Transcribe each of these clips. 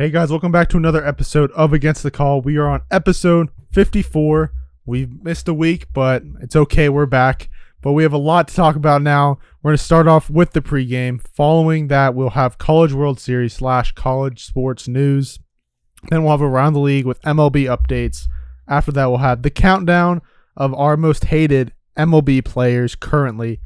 Hey guys, welcome back to another episode of Against the Call. We are on episode 54. We've missed a week, but it's okay. We're back. But we have a lot to talk about now. We're going to start off with the pregame. Following that, we'll have College World Series / college sports news. Then we'll have Around the League with MLB updates. After that, we'll have the countdown of our most hated MLB players currently.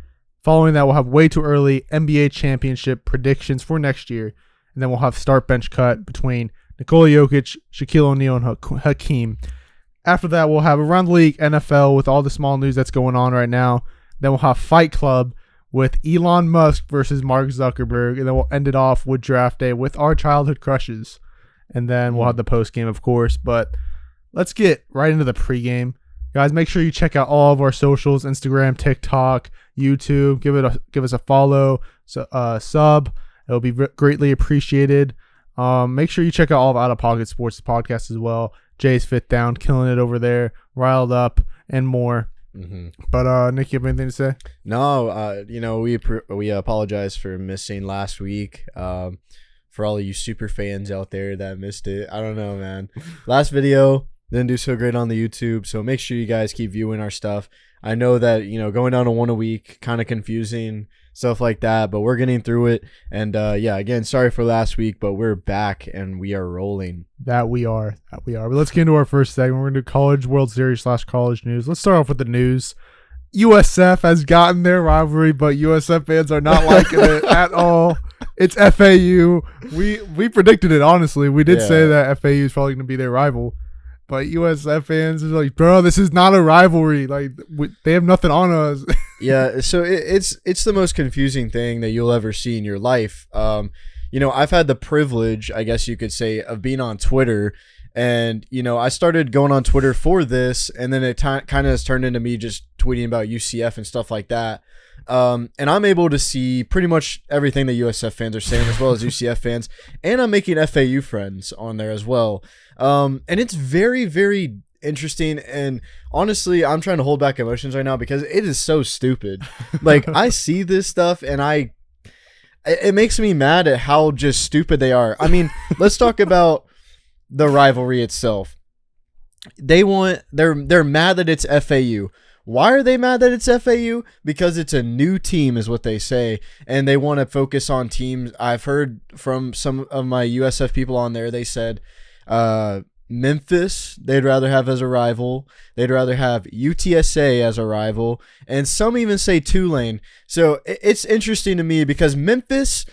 Following that, we'll have way too early NBA championship predictions for next year. And then we'll have start bench cut between Nikola Jokic, Shaquille O'Neal, and Hakeem. After that, we'll have Around the League NFL with all the small news that's going on right now. Then we'll have Fight Club with Elon Musk versus Mark Zuckerberg. And then we'll end it off with Draft Day with our childhood crushes. And then we'll have the postgame, of course. But let's get right into the pregame. Guys, make sure you check out all of our socials, Instagram, TikTok, YouTube. Give us a follow, sub. It'll be greatly appreciated. Make sure you check out all of OuttaPocket Sports podcast as well. Jay's Fit Down, killing it over there, Riled Up, and more. Mm-hmm. But Nick, you have anything to say? No, we apologize for missing last week. For all of you super fans out there that missed it, I don't know, man. Last video didn't do so great on the YouTube, so make sure you guys keep viewing our stuff. I know that going down to one a week, kind of confusing. Stuff like that, but we're getting through it. And again, sorry for last week, but we're back and we are rolling. That we are. But let's get into our first segment. We're going to do College World Series / college news. Let's start off with the news. USF has gotten their rivalry, but USF fans are not liking it at all. It's FAU. We predicted it, honestly. We did say that FAU is probably going to be their rival. But USF fans are like, bro, this is not a rivalry. Like, they have nothing on us. Yeah, so it's the most confusing thing that you'll ever see in your life. I've had the privilege, I guess you could say, of being on Twitter. And, I started going on Twitter for this, and then it kind of has turned into me just tweeting about UCF and stuff like that. And I'm able to see pretty much everything that USF fans are saying, as well as UCF fans. And I'm making FAU friends on there as well. And it's very, very interesting. And honestly, I'm trying to hold back emotions right now because it is so stupid. Like, I see this stuff and it makes me mad at how just stupid they are. I mean, let's talk about the rivalry itself. They're mad that it's FAU. Why are they mad that it's FAU? Because it's a new team is what they say, and they want to focus on teams. I've heard from some of my USF people on there, they said Memphis they'd rather have as a rival. They'd rather have UTSA as a rival, and some even say Tulane. So it's interesting to me because Memphis,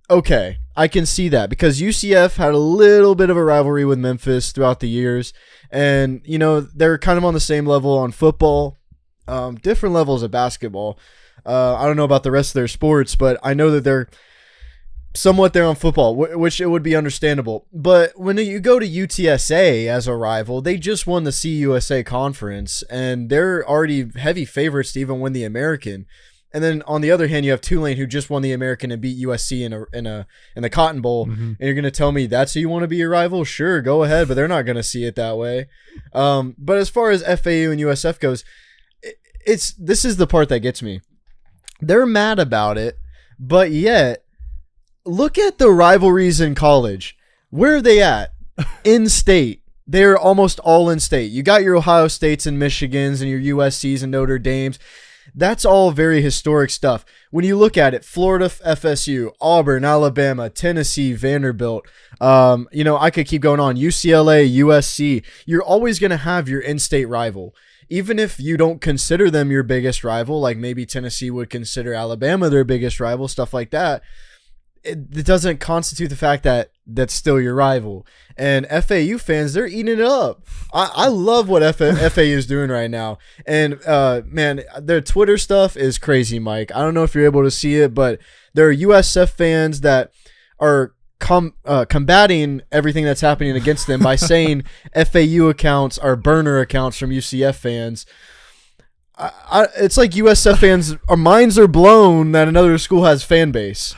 okay, I can see that because UCF had a little bit of a rivalry with Memphis throughout the years, and they're kind of on the same level on football. Different levels of basketball. I don't know about the rest of their sports, but I know that they're somewhat there on football, which it would be understandable. But when you go to UTSA as a rival, they just won the CUSA conference, and they're already heavy favorites to even win the American. And then on the other hand, you have Tulane, who just won the American and beat USC in the Cotton Bowl. Mm-hmm. And you're going to tell me that's who you want to be your rival? Sure, go ahead, but they're not going to see it that way. But as far as FAU and USF goes, this is the part that gets me. They're mad about it, but yet look at the rivalries in college. Where are they at? In state. They're almost all in state. You got your Ohio States and Michigans and your USCs and Notre Dames. That's all very historic stuff. When you look at it, Florida, FSU, Auburn, Alabama, Tennessee, Vanderbilt, I could keep going on. UCLA, USC. You're always going to have your in-state rival. Even if you don't consider them your biggest rival, like maybe Tennessee would consider Alabama their biggest rival, stuff like that, it doesn't constitute the fact that that's still your rival. And FAU fans, they're eating it up. I love what FAU is doing right now. And, man, their Twitter stuff is crazy, Mike. I don't know if you're able to see it, but there are USF fans that are combating everything that's happening against them by saying FAU accounts are burner accounts from UCF fans. It's like USF fans, our minds are blown that another school has fan base.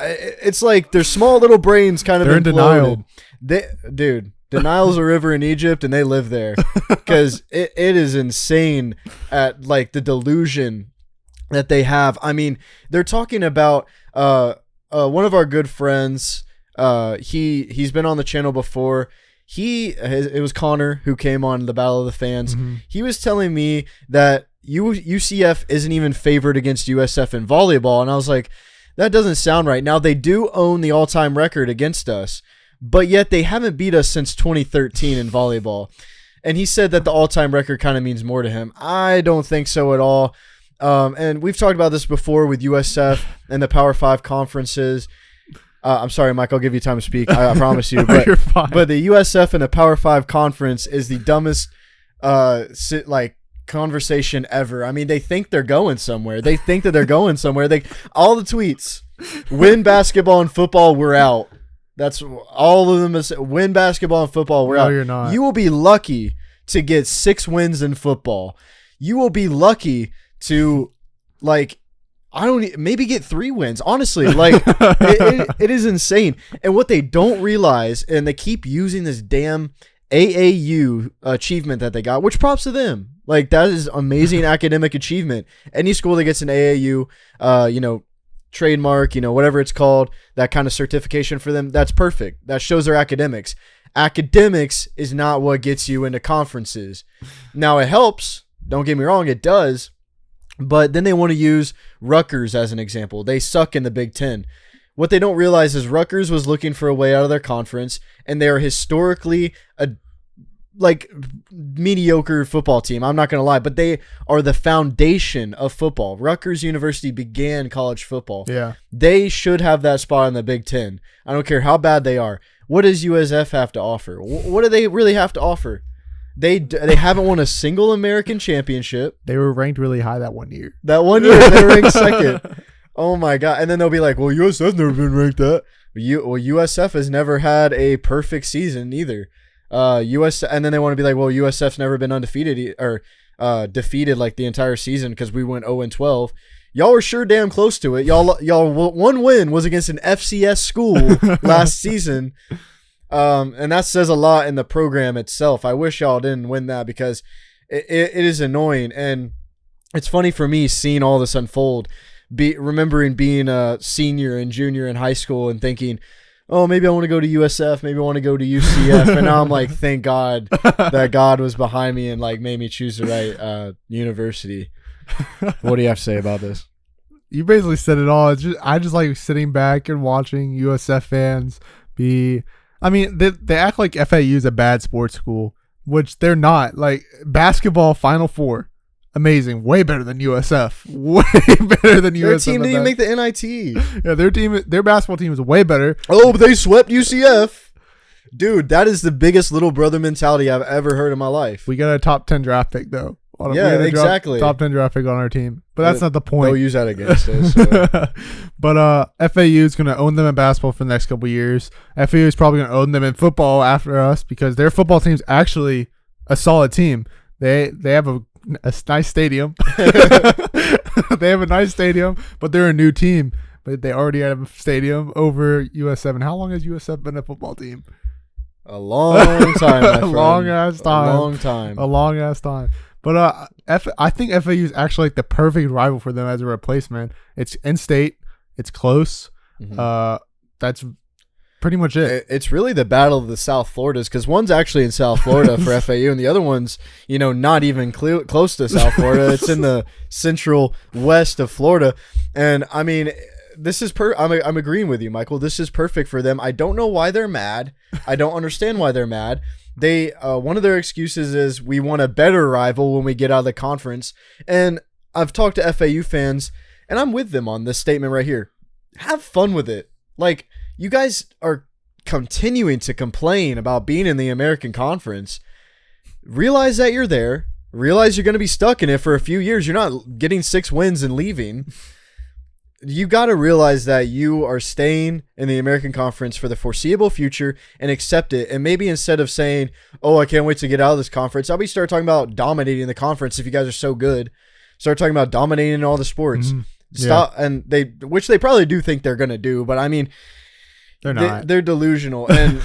It's like their small little brains kind of They're in denial. Denial's a river in Egypt, and they live there because it is insane at like the delusion that they have. I mean, they're talking about one of our good friends He's been on the channel before. It was Connor who came on the Battle of the Fans. Mm-hmm. He was telling me that UCF isn't even favored against USF in volleyball, and I was like, that doesn't sound right. Now they do own the all-time record against us, but yet they haven't beat us since 2013 in volleyball. And he said that the all-time record kind of means more to him. I don't think so at all. And we've talked about this before with USF and the Power 5 conferences. I'm sorry, Mike, I'll give you time to speak. I promise you. But, You're fine. But the USF and the Power 5 conference is the dumbest conversation ever. I mean, they think they're going somewhere. They think that they're going somewhere. All the tweets, win basketball and football, we're out. That's all of them. Win basketball and football, we're out. No, you're not. You will be lucky to get 6 wins in football. You will be lucky to, maybe get 3 wins. Honestly, it is insane. And what they don't realize, and they keep using this damn AAU achievement that they got, which props to them. Like, that is amazing academic achievement. Any school that gets an AAU, trademark, whatever it's called, that kind of certification for them, that's perfect. That shows their academics. Academics is not what gets you into conferences. Now, it helps. Don't get me wrong, it does. But then they want to use Rutgers as an example. They suck in the Big Ten. What they don't realize is Rutgers was looking for a way out of their conference, and they are historically a mediocre football team. I'm not going to lie, but they are the foundation of football. Rutgers University began college football. Yeah. They should have that spot in the Big Ten. I don't care how bad they are. What does USF have to offer? What do they really have to offer? They haven't won a single American championship. They were ranked really high that one year. They were ranked second. Oh my God. And then they'll be like, well, USF's never been ranked that. USF has never had a perfect season either. And then they want to be like, well, USF's never been undefeated or defeated like the entire season because we went 0-12. Y'all were sure damn close to it. Y'all one win was against an FCS school last season. And that says a lot in the program itself. I wish y'all didn't win that because it is annoying. And it's funny for me seeing all this unfold, remembering being a senior and junior in high school and thinking, oh, maybe I want to go to USF. Maybe I want to go to UCF. And now I'm like, thank God that God was behind me and made me choose the right university. What do you have to say about this? You basically said it all. I just like sitting back and watching USF fans be. I mean, they act like FAU is a bad sports school, which they're not. Like, basketball Final Four, amazing, way better than USF, way better than USF. Their team didn't even make the NIT. Yeah, their basketball team is way better. Oh, but they swept UCF. Dude, that is the biggest little brother mentality I've ever heard in my life. We got a top 10 draft pick though. Yeah, exactly. Top 10 draft pick on our team, but that's not the point. They'll use that against us. So. But FAU is going to own them in basketball for the next couple of years. FAU is probably going to own them in football after us because their football team's actually a solid team. They have a nice stadium. They have a nice stadium, but they're a new team. But they already have a stadium over USF. And how long has USF been a football team? A long time, my friend. A long ass time. A long time. But I think FAU is actually the perfect rival for them as a replacement. It's in-state. It's close. Mm-hmm. That's pretty much it. It's really the battle of the South Floridas because one's actually in South Florida for FAU and the other one's, not even close to South Florida. It's in the central west of Florida. And, I mean, this is I'm agreeing with you, Michael. This is perfect for them. I don't know why they're mad. I don't understand why they're mad. They one of their excuses is we want a better rival when we get out of the conference. And I've talked to FAU fans, and I'm with them on this statement right here. Have fun with it. Like, you guys are continuing to complain about being in the American Conference. Realize that you're there. Realize you're going to be stuck in it for a few years. You're not getting 6 wins and leaving. You got to realize that you are staying in the American Conference for the foreseeable future and accept it. And maybe instead of saying, oh, I can't wait to get out of this conference, I'll start talking about dominating the conference if you guys are so good. Start talking about dominating all the sports. Mm-hmm. Stop, yeah. And which they probably do think they're going to do, but I mean, they're not. They're delusional. And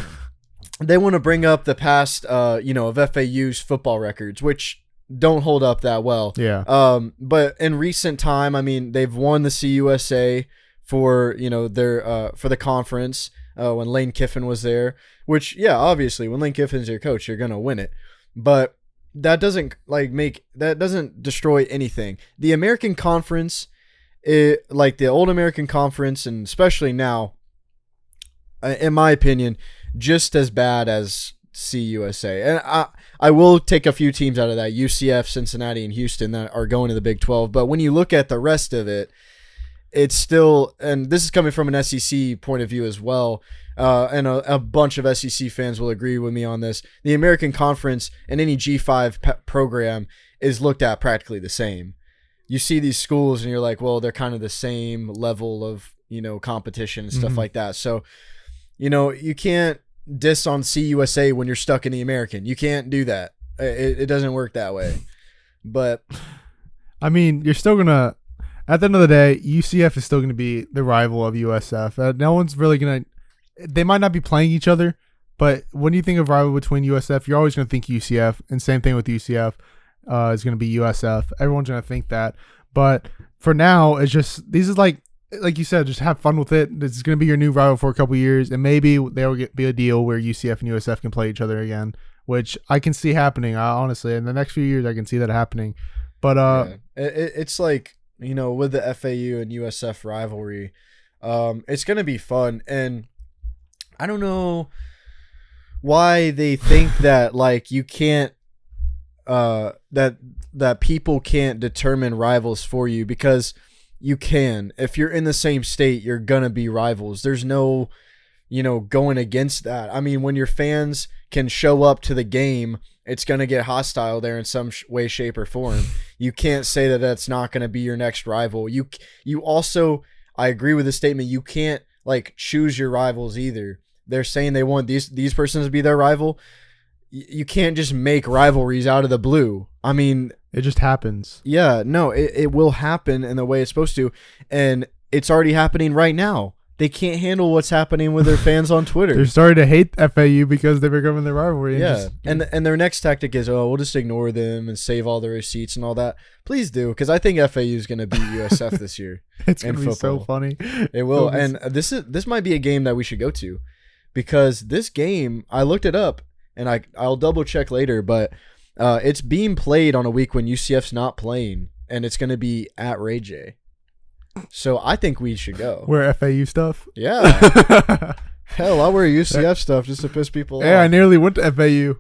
they want to bring up the past, of FAU's football records, which don't hold up that well. Yeah. But in recent time, I mean, they've won the CUSA for, their for the conference. when Lane Kiffin was there. Which, yeah, obviously, when Lane Kiffin's your coach, you're gonna win it. But that doesn't destroy anything. The American Conference, like the old American Conference, and especially now, in my opinion, just as bad as CUSA. And I will take a few teams out of that, UCF, Cincinnati, and Houston, that are going to the Big 12. But when you look at the rest of it, it's still, and this is coming from an SEC point of view as well, and a bunch of SEC fans will agree with me on this. The American Conference and any G5 program is looked at practically the same. You see these schools and you're like, well, they're kind of the same level of, competition and stuff like that. So, you can't diss on CUSA when you're stuck in the American. You can't do that. It doesn't work that way. But I mean, you're still gonna, at the end of the day, UCF is still gonna be the rival of USF. No one's really gonna. They might not be playing each other, but when you think of rival between USF, you're always gonna think UCF, and same thing with UCF. Is gonna be USF. Everyone's gonna think that. But for now, it's just, these is like you said, just have fun with it. This is going to be your new rival for a couple years, and maybe there will be a deal where UCF and USF can play each other again, which I can see happening. Honestly, in the next few years, I can see that happening. But it's like, with the FAU and USF rivalry, it's going to be fun, and I don't know why they think that like you can't that people can't determine rivals for you, because you can. If you're in the same state, you're gonna be rivals. There's no, going against that. I mean, when your fans can show up to the game, it's gonna get hostile there in some way, shape, or form. You can't say that that's not gonna be your next rival. You also, I agree with the statement, you can't like choose your rivals either. They're saying they want these persons to be their rival. You can't just make rivalries out of the blue. I mean, it just happens. Yeah, no, it will happen in the way it's supposed to, and it's already happening right now. They can't handle what's happening with their fans on Twitter. They're starting to hate FAU because they're becoming their rivalry. Yeah, and their next tactic is, we'll just ignore them and save all the receipts and all that. Please do, because I think FAU is going to beat USF this year. It's going to be so funny. It will, and this might be a game that we should go to, because this game, I looked it up, and I'll double check later, but it's being played on a week when UCF's not playing, and it's going to be at Ray J. So I think we should go. Wear FAU stuff? Yeah. Hell, I'll wear UCF stuff just to piss people off. Yeah, I nearly went to FAU.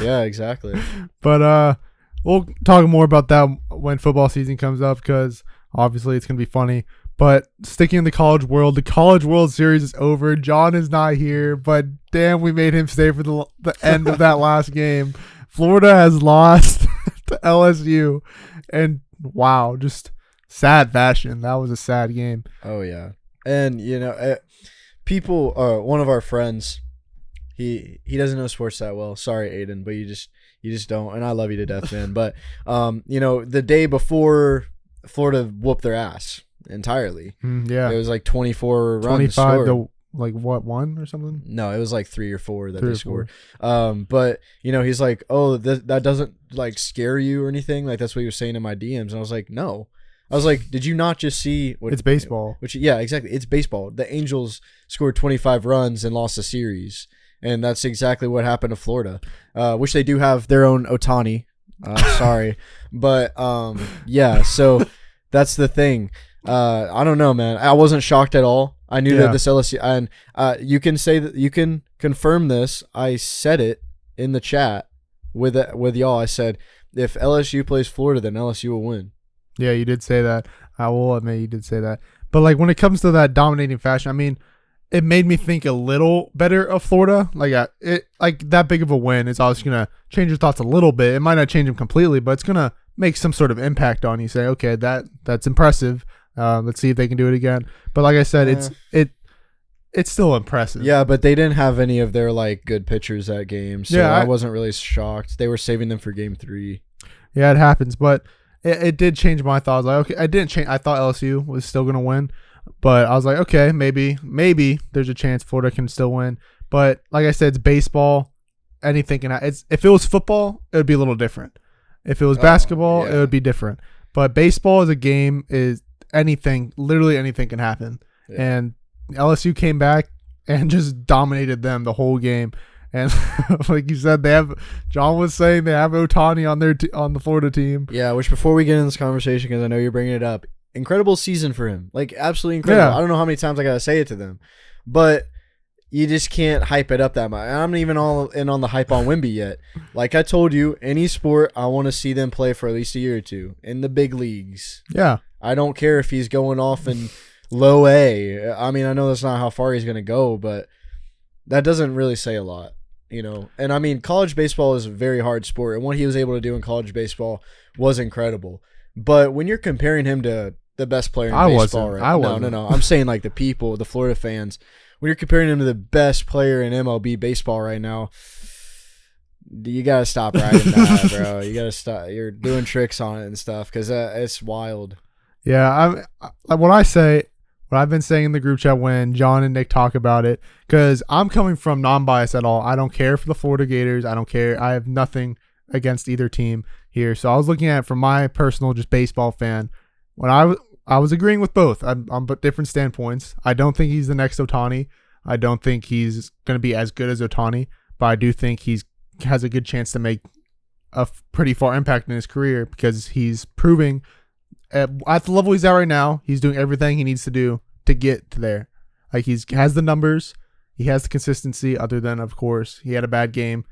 Yeah, exactly. But we'll talk more about that when football season comes up, because obviously it's going to be funny. But sticking in the College World Series is over. John is not here, but damn, we made him stay for the end of that last game. Florida has lost to LSU, and wow, just sad fashion. That was a sad game. Oh yeah, and people. One of our friends, he doesn't know sports that well. Sorry, Aiden, but you just don't. And I love you to death, man. But the day before, Florida whooped their ass entirely. Yeah, it was like 24 runs 25 to like what, 1 or something. No, it was like 3 or 4 that they scored. But he's like, oh, that doesn't like scare you or anything. Like that's what he was saying in my DMs, and I was like, no. I was like, did you not just see it's baseball? Yeah, exactly. It's baseball. The Angels scored 25 runs and lost a series, and that's exactly what happened to Florida. Which they do have their own Ohtani. Sorry, but yeah. So that's the thing. I don't know, man. I wasn't shocked at all. I knew that this LSU, and you can say that, you can confirm this. I said it in the chat with y'all. I said, if LSU plays Florida, then LSU will win. Yeah, you did say that. I will admit you did say that. But like when it comes to that dominating fashion, I mean, it made me think a little better of Florida. Like that big of a win is obviously gonna change your thoughts a little bit. It might not change them completely, but it's gonna make some sort of impact on you. Say, okay, that's impressive. Let's see if they can do it again. But like I said, it's still impressive. Yeah, but they didn't have any of their like good pitchers that game, so I wasn't really shocked. They were saving them for Game 3. Yeah, it happens, but it did change my thoughts. Like, okay, I didn't change. I thought LSU was still gonna win, but I was like, okay, maybe there's a chance Florida can still win. But like I said, it's baseball. Anything can happen. If it was football, it would be a little different. If it was basketball, it would be different. But baseball as a game is anything. Literally anything can happen. Yeah. And LSU came back and just dominated them the whole game. And like you said, John was saying they have Ohtani on the Florida team. Yeah, which before we get in this conversation, because I know you're bringing it up, incredible season for him. Like, absolutely incredible. Yeah. I don't know how many times I got to say it to them. But you just can't hype it up that much. I'm not even all in on the hype on Wemby yet. Like I told you, any sport, I want to see them play for at least a year or two in the big leagues. Yeah. I don't care if he's going off in low A. I mean, I know that's not how far he's going to go, but that doesn't really say a lot. And I mean, college baseball is a very hard sport, and what he was able to do in college baseball was incredible. But when you're comparing him to the best player in baseball, No. I'm saying like the people, the Florida fans, when you're comparing him to the best player in MLB baseball right now, you got to stop riding that, bro. You got to stop. You're doing tricks on it and stuff because it's wild. Yeah, what I've been saying in the group chat when John and Nick talk about it, because I'm coming from non-bias at all. I don't care for the Florida Gators. I don't care. I have nothing against either team here. So I was looking at it from my personal just baseball fan. When I was agreeing with both on different standpoints. I don't think he's the next Ohtani. I don't think he's going to be as good as Ohtani, but I do think has a good chance to make a pretty far impact in his career because he's proving at the level he's at right now, he's doing everything he needs to do to get to there. Like he has the numbers, he has the consistency. Other than, of course, he had a bad game,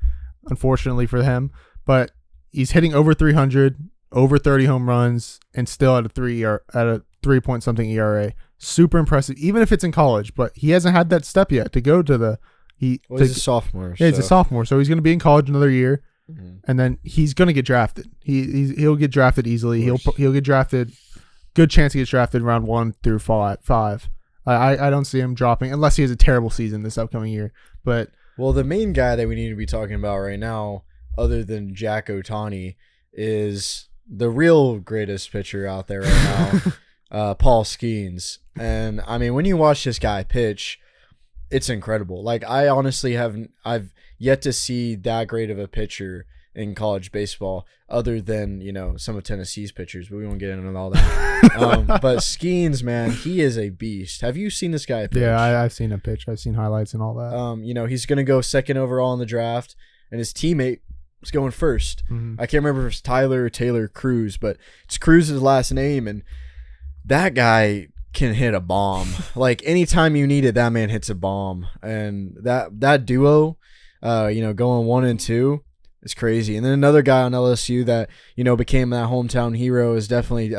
unfortunately for him. But he's hitting over 300, over 30 home runs, and still at a 3-point-something ERA. Super impressive, even if it's in college. But he hasn't had that step yet to go to the. He's a sophomore. Yeah, he's a sophomore, so he's going to be in college another year. Mm-hmm. And then he's going to get drafted. He'll get drafted easily. He'll get drafted. Good chance he gets drafted round 1 through 5. I don't see him dropping unless he has a terrible season this upcoming year. But the main guy that we need to be talking about right now, other than Jack Ohtani, is the real greatest pitcher out there right now, Paul Skeens. And I mean, when you watch this guy pitch, it's incredible. Like I honestly I've yet to see that great of a pitcher in college baseball, other than some of Tennessee's pitchers, but we won't get into all that. But Skeens, man, he is a beast. Have you seen this guy pitch? Yeah, I've seen him pitch. I've seen highlights and all that. He's gonna go second overall in the draft, and his teammate was going first. Mm-hmm. I can't remember if it's Tyler or Taylor Cruz, but it's Cruz's last name, and that guy can hit a bomb. Like anytime you need it, that man hits a bomb, and that duo, going 1 and 2. It's crazy. And then another guy on LSU that, became that hometown hero is definitely,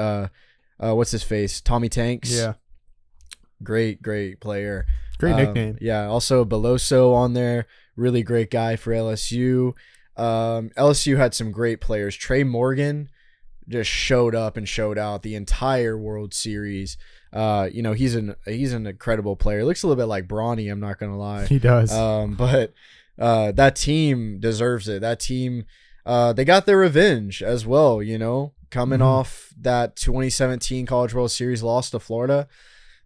what's his face? Tommy Tanks. Yeah. Great player. Great nickname. Yeah. Also Beloso on there. Really great guy for LSU. LSU had some great players. Trey Morgan just showed up and showed out the entire World Series. He's an incredible player. Looks a little bit like Bronny, I'm not going to lie. He does. But that team deserves it. That team, they got their revenge as well, coming off that 2017 College World Series loss to Florida.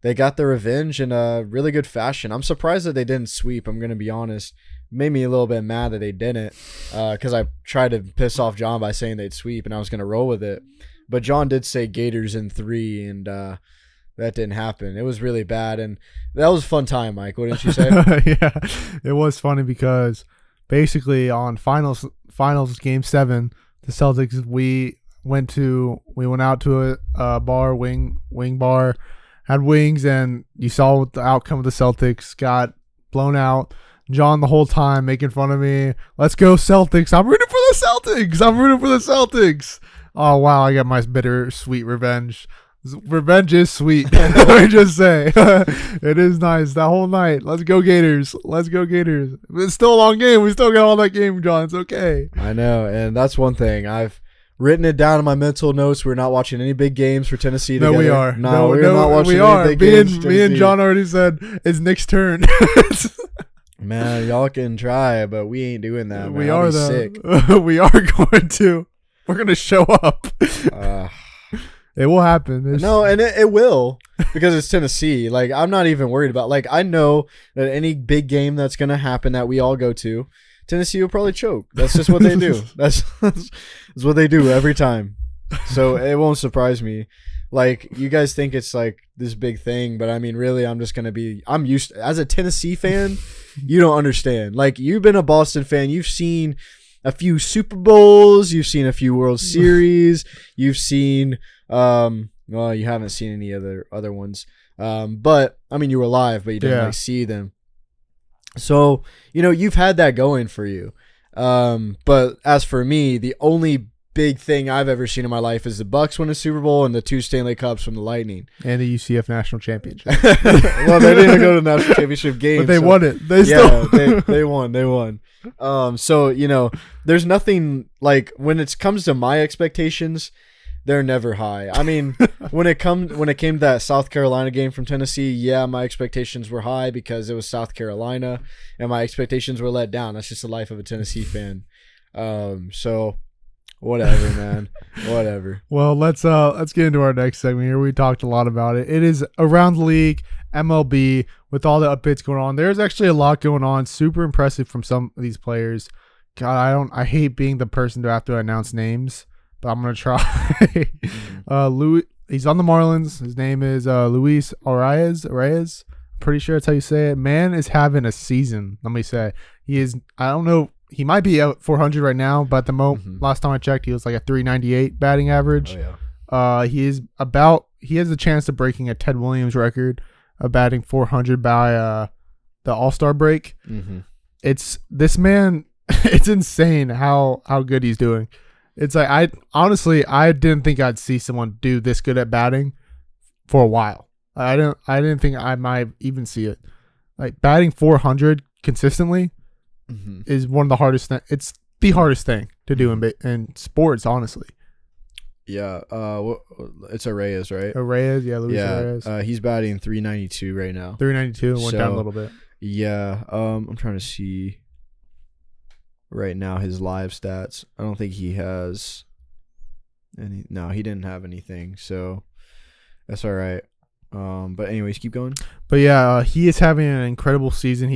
They got their revenge in a really good fashion. I'm surprised that they didn't sweep. I'm going to be honest. Made me a little bit mad that they didn't, because I tried to piss off John by saying they'd sweep, and I was going to roll with it. But John did say Gators in 3, and that didn't happen. It was really bad, and that was a fun time, Mike. What didn't you say? Yeah, it was funny because basically on finals game 7, the Celtics we went out to a bar, wing bar, had wings, and you saw what the outcome of the Celtics got blown out. John the whole time making fun of me. Let's go Celtics. I'm rooting for the Celtics. Oh wow, I got my bittersweet revenge. Revenge is sweet. Let me just say. It is nice. That whole night. Let's go Gators. It's still a long game. We still got all that game, John. It's okay. I know, and that's one thing. I've written it down in my mental notes. We're not watching any big games for Tennessee together. No, we are. No, we're not watching any big games. Me and John already said it's Nick's turn. Man, y'all can try, but we ain't doing that. Man. We I'll are be sick. We are going to. We're going to show up. It will happen. No, and it will, because it's Tennessee. Like, I'm not even worried about. Like, I know that any big game that's going to happen that we all go to, Tennessee will probably choke. That's just what they do. That's what they do every time. So it won't surprise me. Like, you guys think it's like this big thing, but I mean, really, I'm used to, as a Tennessee fan, you don't understand. Like, you've been a Boston fan, you've seen a few Super Bowls, you've seen a few World Series, you've seen, well, you haven't seen any other ones. But I mean, you were live, but you didn't like see them. So, you've had that going for you. But as for me, the only big thing I've ever seen in my life is the Bucks win a Super Bowl and the 2 Stanley Cups from the Lightning and the UCF national championship. Well, they didn't even go to the national championship game, but they won it. They won. So there's nothing like when it comes to my expectations, they're never high. I mean, when it came to that South Carolina game from Tennessee, yeah, my expectations were high because it was South Carolina, and my expectations were let down. That's just the life of a Tennessee fan. So whatever, man. Whatever. Well, let's get into our next segment here. We talked a lot about it. It is around the league, MLB, with all the updates going on. There's actually a lot going on. Super impressive from some of these players. God, I hate being the person to have to announce names, but I'm gonna try. He's on the Marlins. His name is Luis Arraez. Pretty sure that's how you say it. Man is having a season. Let me say he is. I don't know. He might be at 400 right now, but at the last time I checked, he was like a 398 batting average. Oh, yeah. He has a chance of breaking a Ted Williams record of batting 400 by the All-Star break. It's this man. It's insane how good he's doing. It's like I didn't think I'd see someone do this good at batting for a while. I didn't think I might even see it. Like batting 400 consistently is one of the hardest. It's the hardest thing to do in sports, honestly. Yeah, it's Arraez, right? Arraez, yeah, Luis Arraez. He's batting 392 right now. 392 went down a little bit. Yeah, I'm trying to see right now his live stats. I don't think he has any. No, he didn't have anything, so that's all right. But anyways, keep going. But yeah, he is having an incredible season.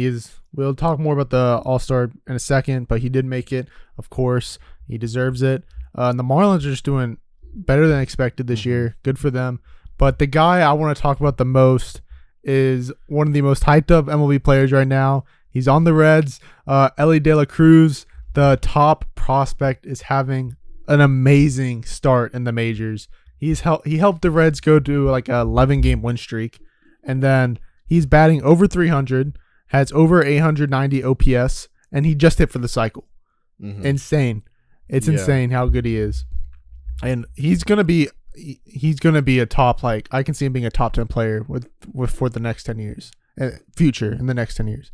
We'll talk more about the All-Star in a second, but he did make it. Of course, he deserves it. And the Marlins are just doing better than expected this year. Good for them. But the guy I want to talk about the most is one of the most hyped up MLB players right now. He's on the Reds. Ellie De La Cruz, the top prospect, is having an amazing start in the majors. He helped the Reds go to like a 11-game win streak, and then he's batting over 300, has over 890 OPS, and he just hit for the cycle. Insane. It's insane how good he is, and he's gonna be a top, like I can see him being a top 10 player for the next 10 years, future in the next 10 years.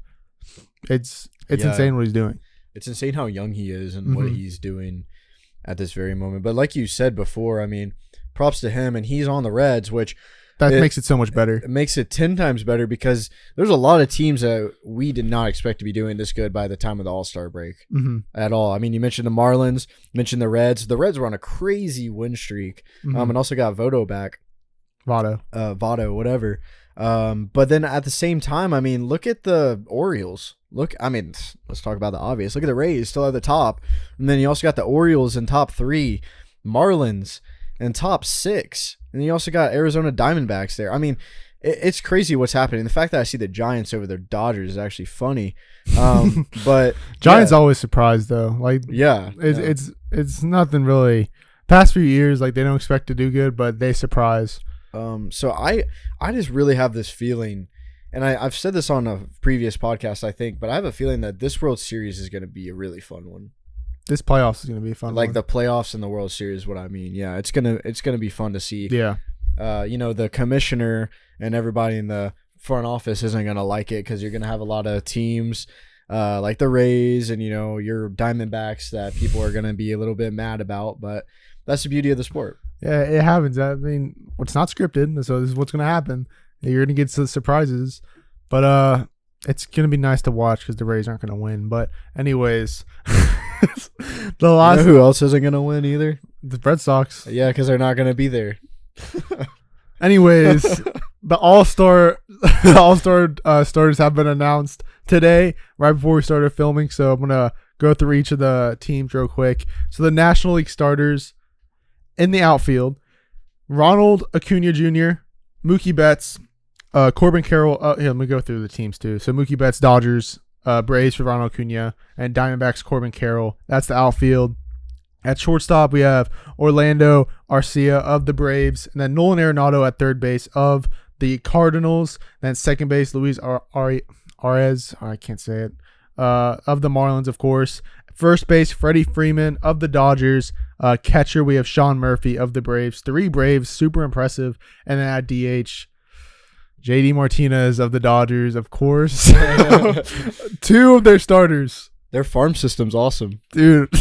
It's insane what he's doing. It's insane how young he is and what he's doing at this very moment. But like you said before, I mean, props to him, and he's on the Reds, which makes it so much better. It makes it 10 times better because there's a lot of teams that we did not expect to be doing this good by the time of the All-Star break at all. I mean, you mentioned the Marlins, mentioned the Reds. The Reds were on a crazy win streak, and also got Votto back. Votto, whatever. But then at the same time, I mean, look at the Orioles. Let's talk about the obvious. Look at the Rays still at the top. And then you also got the Orioles in top 3, Marlins in top 6. And you also got Arizona Diamondbacks there. I mean, it's crazy what's happening. The fact that I see the Giants over their Dodgers is actually funny. But Giants always surprise though. Like it's nothing really. Past few years, like they don't expect to do good, but they surprise. So I just really have this feeling, and I've said this on a previous podcast, I think, but I have a feeling that this World Series is going to be a really fun one. This playoffs is going to be a fun one. Like the playoffs and the World Series, what I mean. Yeah, it's gonna be fun to see. Yeah. The commissioner and everybody in the front office isn't going to like it because you're going to have a lot of teams like the Rays and, your Diamondbacks that people are going to be a little bit mad about, but that's the beauty of the sport. Yeah, it happens. I mean, it's not scripted, so this is what's going to happen. You're going to get some surprises, but it's going to be nice to watch because the Rays aren't going to win. But anyways, who else isn't going to win either? The Red Sox. Yeah, because they're not going to be there. Anyways, the All-Star starters have been announced today, right before we started filming. So I'm going to go through each of the teams real quick. So the National League starters in the outfield, Ronald Acuna Jr., Mookie Betts, Corbin Carroll. Here, let me go through the teams too. So Mookie Betts, Dodgers, Braves for Ronald Acuna, and Diamondbacks, Corbin Carroll. That's the outfield. At shortstop, we have Orlando Arcia of the Braves, and then Nolan Arenado at third base of the Cardinals. Then second base, Luis Arez, I can't say it, of the Marlins, of course. First base, Freddie Freeman of the Dodgers. Catcher, we have Sean Murphy of the Braves. 3 Braves, super impressive. And then at DH, JD Martinez of the Dodgers, of course. 2 of their starters. Their farm system's awesome. Dude.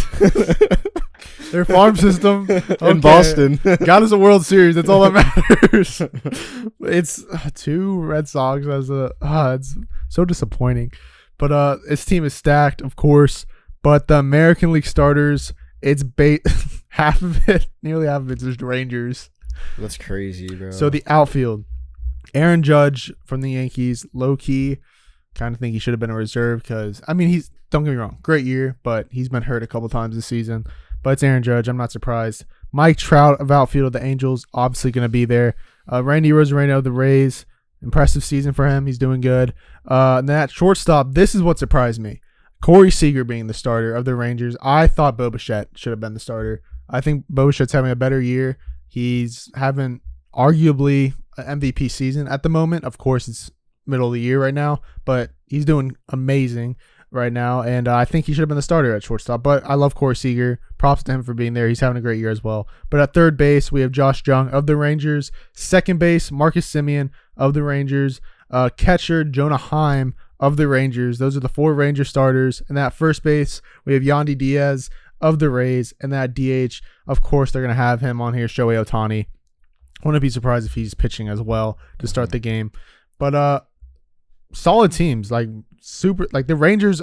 Their farm system in Boston got us a World Series. That's all that matters. It's 2 Red Sox as it's so disappointing. But its team is stacked, of course. But the American League starters, it's half of it, nearly half of it's just Rangers. That's crazy, bro. So the outfield, Aaron Judge from the Yankees, low key. Kind of think he should have been a reserve because, I mean, don't get me wrong, great year, but he's been hurt a couple times this season. But it's Aaron Judge. I'm not surprised. Mike Trout of outfield of the Angels, obviously going to be there. Randy Rosarena of the Rays, impressive season for him. He's doing good. And then at shortstop, this is what surprised me. Corey Seager being the starter of the Rangers. I thought Bo Bichette should have been the starter. I think Bo Bichette's having a better year. He's having arguably an MVP season at the moment. Of course, it's middle of the year right now, but he's doing amazing right now, and I think he should have been the starter at shortstop. But I love Corey Seager. Props to him for being there. He's having a great year as well. But at third base, we have Josh Jung of the Rangers. Second base, Marcus Semien of the Rangers. Catcher, Jonah Heim of the Rangers. Those are the 4 Ranger starters. And at first base, we have Yandy Diaz of the Rays. And that DH, of course, they're going to have him on here, Shohei Ohtani. Wouldn't be surprised if he's pitching as well to start the game. But solid teams, like the Rangers.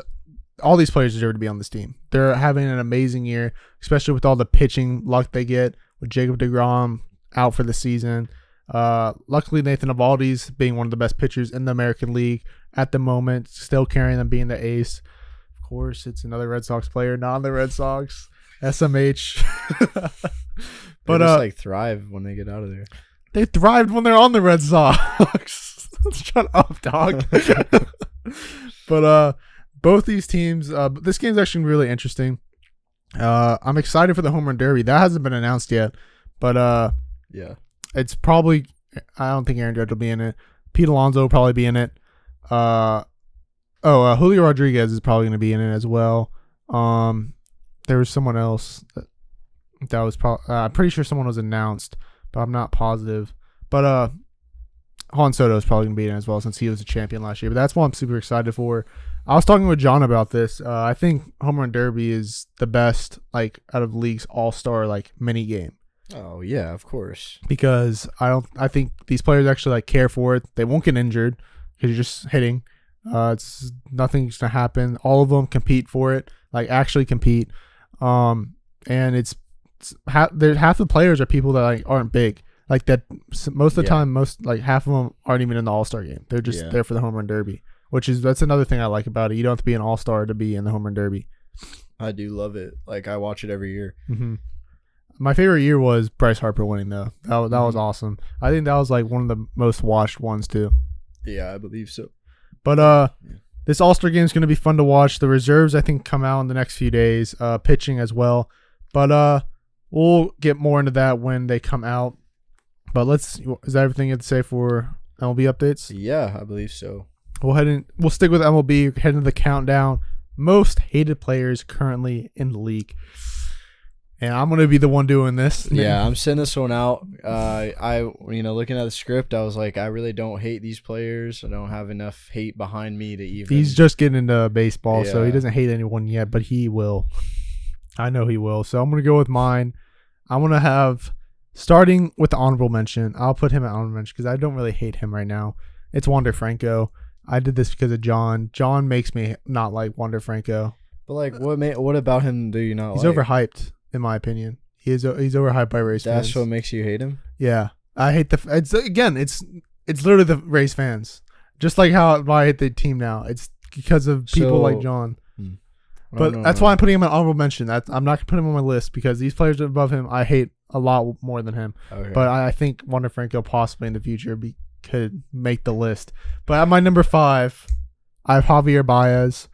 All these players deserve to be on this team. They're having an amazing year, especially with all the pitching luck they get with Jacob deGrom out for the season. Luckily, Nathan Eovaldi's being one of the best pitchers in the American League at the moment, still carrying them, being the ace. Of course, it's another Red Sox player, not the Red Sox. SMH. But they just like thrive when they get out of there. They thrived when they're on the Red Sox. Shut up, dog. But both these teams, this game's actually really interesting. I'm excited for the home run derby. That hasn't been announced yet, but yeah, it's probably. I don't think Aaron Judge will be in it. Pete Alonso will probably be in it. Julio Rodriguez is probably going to be in it as well. There was someone else that was probably. I'm pretty sure someone was announced, but I'm not positive. But Juan Soto is probably going to be in it as well since he was a champion last year. But that's what I'm super excited for. I was talking with John about this. I think home run derby is the best, like, out of the league's all-star, like, mini game. Oh yeah, of course. Because I think these players actually like care for it. They won't get injured because you're just hitting. It's nothing's gonna happen. All of them compete for it, like actually compete. And it's half the players are people that like aren't big. Like that most of the time, half of them aren't even in the All-Star game. They're just there for the home run derby. That's another thing I like about it. You don't have to be an all-star to be in the home run derby. I do love it. Like, I watch it every year. Mm-hmm. My favorite year was Bryce Harper winning, though. That was awesome. I think that was like one of the most watched ones too. Yeah, I believe so. But this all-star game is going to be fun to watch. The reserves, I think, come out in the next few days. Pitching as well. But we'll get more into that when they come out. But is that everything you have to say for MLB updates? Yeah, I believe so. We'll stick with MLB. Head into the countdown. Most hated players currently in the league. And I'm gonna be the one doing this. Yeah, I'm sending this one out. Looking at the script, I was like, I really don't hate these players. I don't have enough hate behind me to even. He's just getting into baseball, so he doesn't hate anyone yet, but he will. I know he will. So I'm gonna go with mine. I'm gonna have starting with the honorable mention. I'll put him at honorable mention because I don't really hate him right now. It's Wander Franco. I did this because of John. John makes me not like Wander Franco. But like, what about him do you not like? He's overhyped, in my opinion. He's overhyped by Rays fans. That's what makes you hate him? Yeah, I hate it's literally the Rays fans. Just like how I hate the team now. It's because of people like John. But that's why I'm putting him in honorable mention. I'm not gonna put him on my list because these players above him I hate a lot more than him. Okay. But I think Wander Franco possibly in the future could make the list. But at my number 5, I have Javier Baez.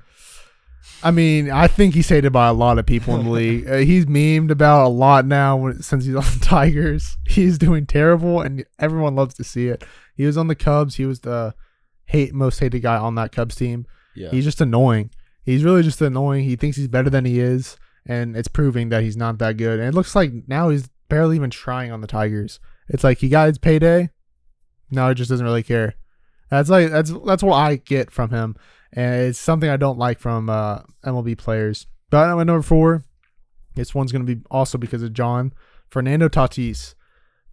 I mean, I think he's hated by a lot of people in the league. He's memed about a lot now since he's on the Tigers. He's doing terrible, and everyone loves to see it. He was on the Cubs. He was the most hated guy on that Cubs team. Yeah. He's just annoying. He's really just annoying. He thinks he's better than he is, and it's proving that he's not that good. And it looks like now he's barely even trying on the Tigers. It's like he got his payday. Now he just doesn't really care. That's what I get from him. And it's something I don't like from MLB players. But at my number 4, this one's going to be also because of John, Fernando Tatis.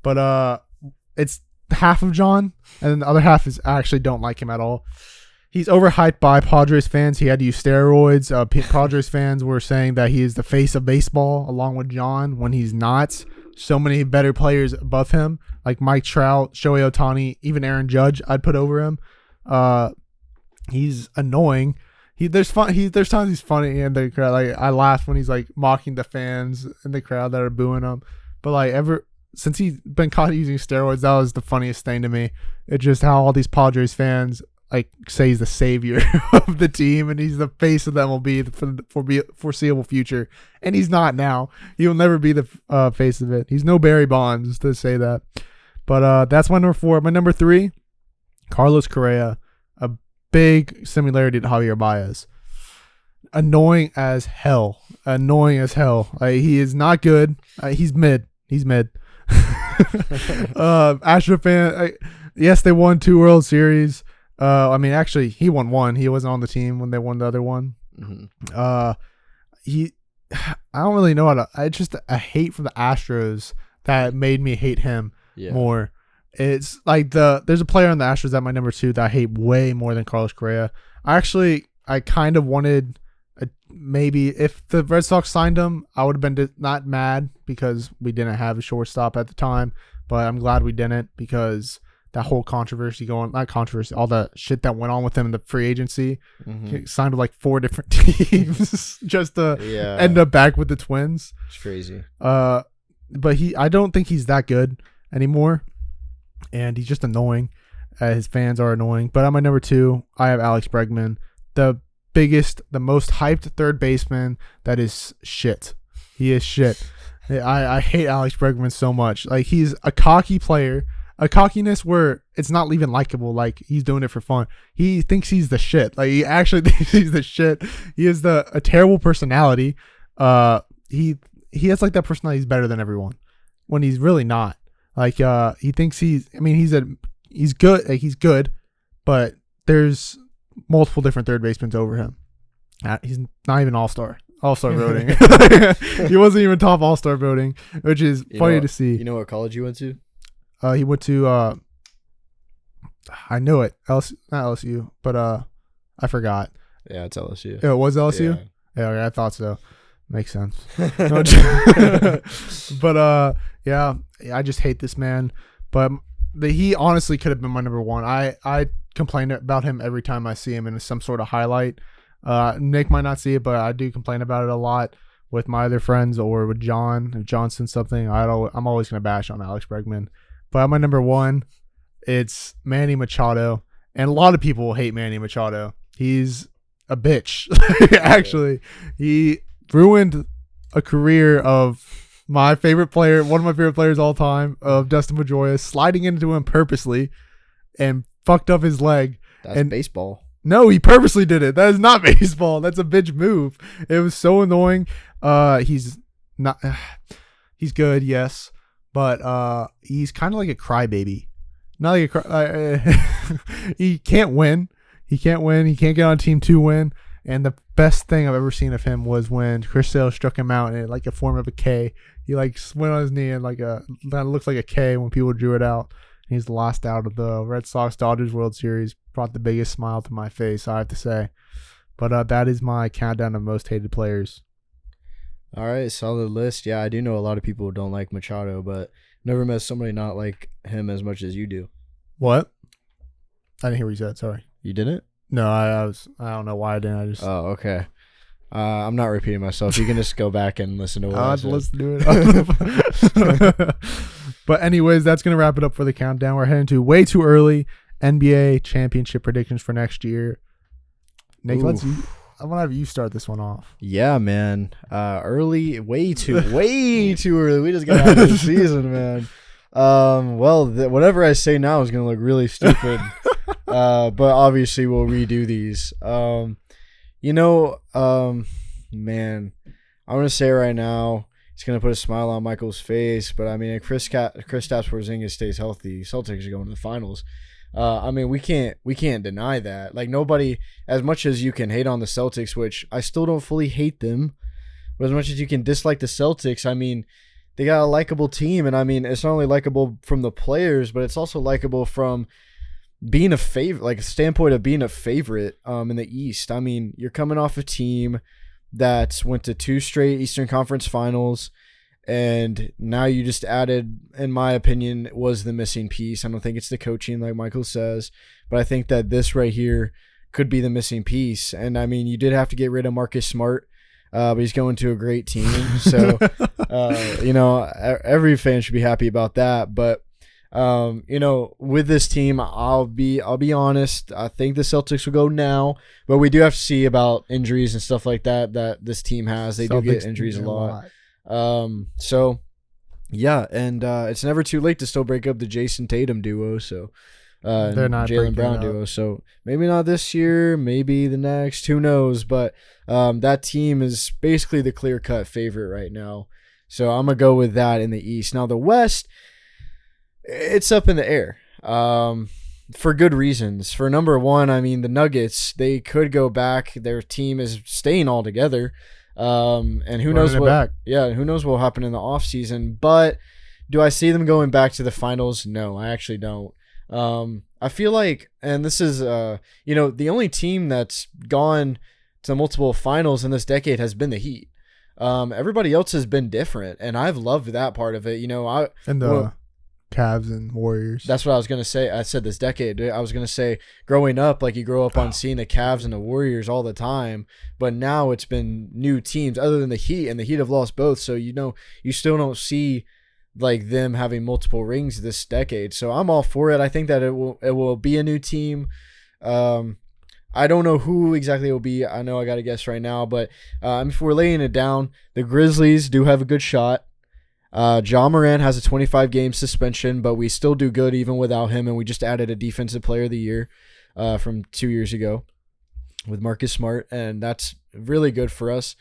But it's half of John, and then the other half is I actually don't like him at all. He's overhyped by Padres fans. He had to use steroids. Padres fans were saying that he is the face of baseball along with John when he's not. So many better players above him, like Mike Trout, Shohei Ohtani, even Aaron Judge, I'd put over him. He's annoying. There's times he's funny in the crowd. Like I laugh when he's like mocking the fans in the crowd that are booing him. But like since he's been caught using steroids, that was the funniest thing to me. It's just how all these Padres fans like say he's the savior of the team and he's the face of the MLB for the foreseeable future, and he's not now. He will never be the face of it. He's no Barry Bonds to say that. But that's my number 4. My number 3, Carlos Correa. A big similarity to Javier Baez. Annoying as hell. He is not good. He's mid. Astro fan. Yes, they won 2 World Series. I mean, actually, he won 1. He wasn't on the team when they won the other one. Mm-hmm. I don't really know how to. I just a hate for the Astros that made me hate him more. It's like there's a player on the Astros at my number 2 that I hate way more than Carlos Correa. I kind of wanted maybe if the Red Sox signed him, I would have been not mad because we didn't have a shortstop at the time, but I'm glad we didn't because that whole all the shit that went on with him in the free agency. He signed with like 4 different teams just to end up back with the Twins. It's crazy. But I don't think he's that good anymore. And he's just annoying. His fans are annoying. But at my number 2, I have Alex Bregman, the most hyped third baseman that is shit. He is shit. I hate Alex Bregman so much. Like, he's a cocky player. A cockiness where it's not even likable. Like, he's doing it for fun. He thinks he's the shit. Like, he actually thinks he's the shit. He has a terrible personality. He has like that personality. He's better than everyone when he's really not. Like, he thinks he's good. Like, he's good, but there's multiple different third basemen over him. He's not even all-star voting. He wasn't even top all-star voting, which is funny to see. You know what college he went to? He went to, I knew it. LSU, not LSU, but I forgot. Yeah, it's LSU. It was LSU? Yeah, okay, I thought so. Makes sense. But yeah, I just hate this man. But he honestly could have been my number 1. I complain about him every time I see him in some sort of highlight. Nick might not see it, but I do complain about it a lot with my other friends or with John. If John sends something, I'm always going to bash on Alex Bregman. But at my number 1, it's Manny Machado. And a lot of people hate Manny Machado. He's a bitch. Actually, he ruined a career of my favorite player, one of my favorite players all time, of Dustin Pedroia, sliding into him purposely and fucked up his leg. That's baseball. No, he purposely did it. That is not baseball. That's a bitch move. It was so annoying. He's good, yes, but he's kind of like a crybaby. Not like he can't win. He can't get on a team to win. And the best thing I've ever seen of him was when Chris Sale struck him out in like a form of a K. He like went on his knee and that looks like a K when people drew it out. And he's the last out of the Red Sox Dodgers World Series. Brought the biggest smile to my face, I have to say. But that is my countdown of most hated players. All right, solid list. Yeah, I do know a lot of people who don't like Machado, but never met somebody not like him as much as you do. What? I didn't hear what you said. Sorry. You didn't? No, I don't know why I didn't. Oh, okay. I'm not repeating myself. You can just go back and listen to what I said. Let's do it. But anyways, that's going to wrap it up for the countdown. We're heading to way too early NBA championship predictions for next year. Nick, I want to have you start this one off. Yeah, man. Early, way too early. We just got out of the season, man. Well, whatever I say now is going to look really stupid. But obviously we'll redo these. Man, I'm going to say right now, it's going to put a smile on Michael's face. But, I mean, if Kristaps Porzingis stays healthy, Celtics are going to the finals. We can't deny that. Like, nobody, as much as you can hate on the Celtics, which I still don't fully hate them, but as much as you can dislike the Celtics, I mean, they got a likable team. And, I mean, it's not only likable from the players, but it's also likable from being a favorite, like a standpoint of being a favorite in the East. I mean, you're coming off a team that went to 2 straight Eastern Conference Finals, and now you just added, in my opinion, was the missing piece. I don't think it's the coaching like Michael says, but I think that this right here could be the missing piece. And I mean, you did have to get rid of Marcus Smart, but he's going to a great team. So, every fan should be happy about that. But with this team, I'll be honest. I think the Celtics will go now, but we do have to see about injuries and stuff like that this team has. They do get injuries a lot. So yeah, and it's never too late to still break up the Jason Tatum duo. So they're not Jaylen Brown duo. So maybe not this year, maybe the next. Who knows? But that team is basically the clear-cut favorite right now. So I'm gonna go with that in the East. Now the West, it's up in the air for good reasons. For number one, I mean, the Nuggets, they could go back. Their team is staying all together. And who knows what will happen in the offseason. But do I see them going back to the finals? No, I actually don't. I feel like, and this is, the only team that's gone to multiple finals in this decade has been the Heat. Everybody else has been different, and I've loved that part of it. Cavs and Warriors. That's what I was going to say. I said this decade. I was going to say growing up, like you grow up on seeing the Cavs and the Warriors all the time, but now it's been new teams other than the Heat, and the Heat have lost both. So, you still don't see like them having multiple rings this decade. So I'm all for it. I think that it will be a new team. I don't know who exactly it will be. I know I got to guess right now, but if we're laying it down, the Grizzlies do have a good shot. Ja Morant has a 25-game suspension, but we still do good even without him, and we just added a Defensive Player of the Year from 2 years ago with Marcus Smart, and that's really good for us.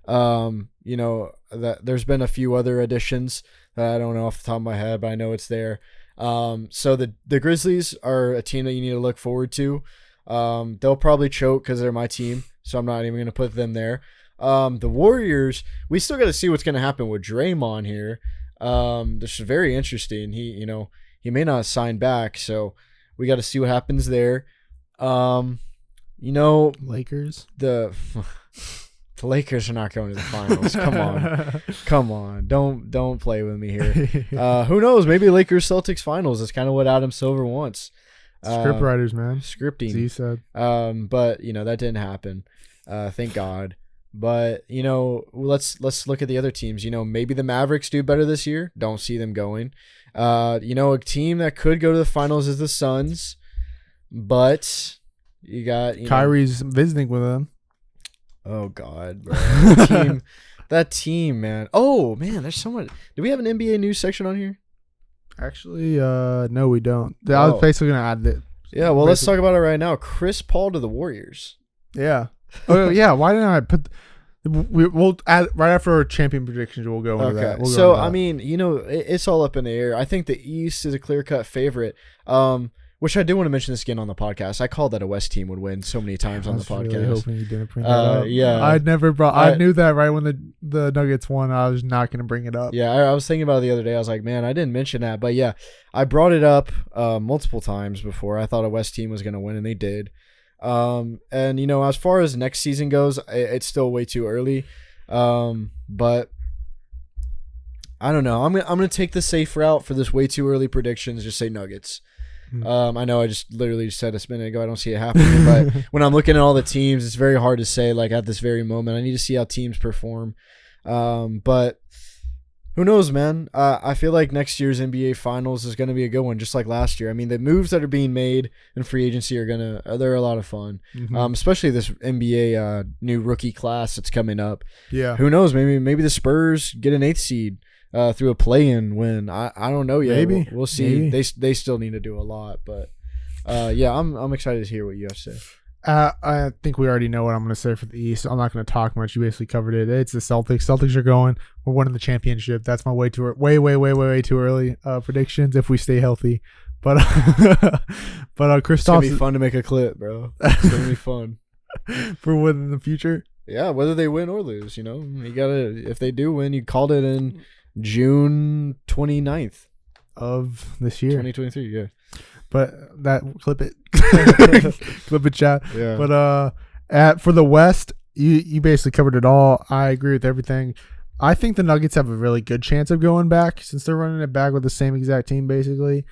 That there's been a few other additions that I don't know off the top of my head, but I know it's there. So the Grizzlies are a team that you need to look forward to. They'll probably choke because they're my team, so I'm not even going to put them there. The Warriors, we still got to see what's going to happen with Draymond here. This is very interesting. He may not sign back, so we got to see what happens there. Lakers. The Lakers are not going to the finals. Come on. Don't play with me here. Who knows? Maybe Lakers Celtics finals. That's kind of what Adam Silver wants. Script writers, man. Scripting. He said. But that didn't happen. Thank God. But, let's look at the other teams. Maybe the Mavericks do better this year. Don't see them going. A team that could go to the finals is the Suns. But you got Kyrie's visiting with them. Oh, God, bro. That team, man. Oh, man, there's so much. Do we have an NBA news section on here? Actually, no, we don't. I was basically going to add that. Yeah, well, let's talk about it right now. Chris Paul to the Warriors. Yeah. Oh yeah, why didn't I put? We'll add right after our champion predictions. We'll go into that. I mean, it's all up in the air. I think the East is a clear-cut favorite. Which I do want to mention this again on the podcast. I called that a West team would win so many times on the podcast. Really hoping you didn't bring that up. Yeah, I knew that right when the Nuggets won. I was not going to bring it up. Yeah, I was thinking about it the other day. I was like, man, I didn't mention that, but yeah, I brought it up multiple times before. I thought a West team was going to win, and they did. And as far as next season goes, it's still way too early. But I don't know. I'm gonna take the safe route for this way too early predictions. Just say Nuggets. I know I just literally said a minute ago I don't see it happening, but when I'm looking at all the teams, it's very hard to say like at this very moment. I need to see how teams perform. But who knows, man? I feel like next year's NBA Finals is going to be a good one, just like last year. I mean, the moves that are being made in free agency they're a lot of fun. Especially this NBA new rookie class that's coming up. Yeah. Who knows? Maybe the Spurs get an 8th seed through a play-in win. I don't know yet. Maybe we'll see. Maybe. They still need to do a lot, but yeah, I'm excited to hear what you have to say. I think we already know what I'm going to say for the East. I'm not going to talk much. You basically covered it. It's the Celtics. Celtics are going. We're winning the championship. That's my way too early predictions if we stay healthy. But Kristaps, it's gonna be fun to make a clip, bro. It's gonna be fun for within the future. Yeah, whether they win or lose, you gotta. If they do win, you called it in June 29th of this year, 2023. Yeah. But clip it, clip it, chat. Yeah. But for the West, you basically covered it all. I agree with everything. I think the Nuggets have a really good chance of going back since they're running it back with the same exact team, basically.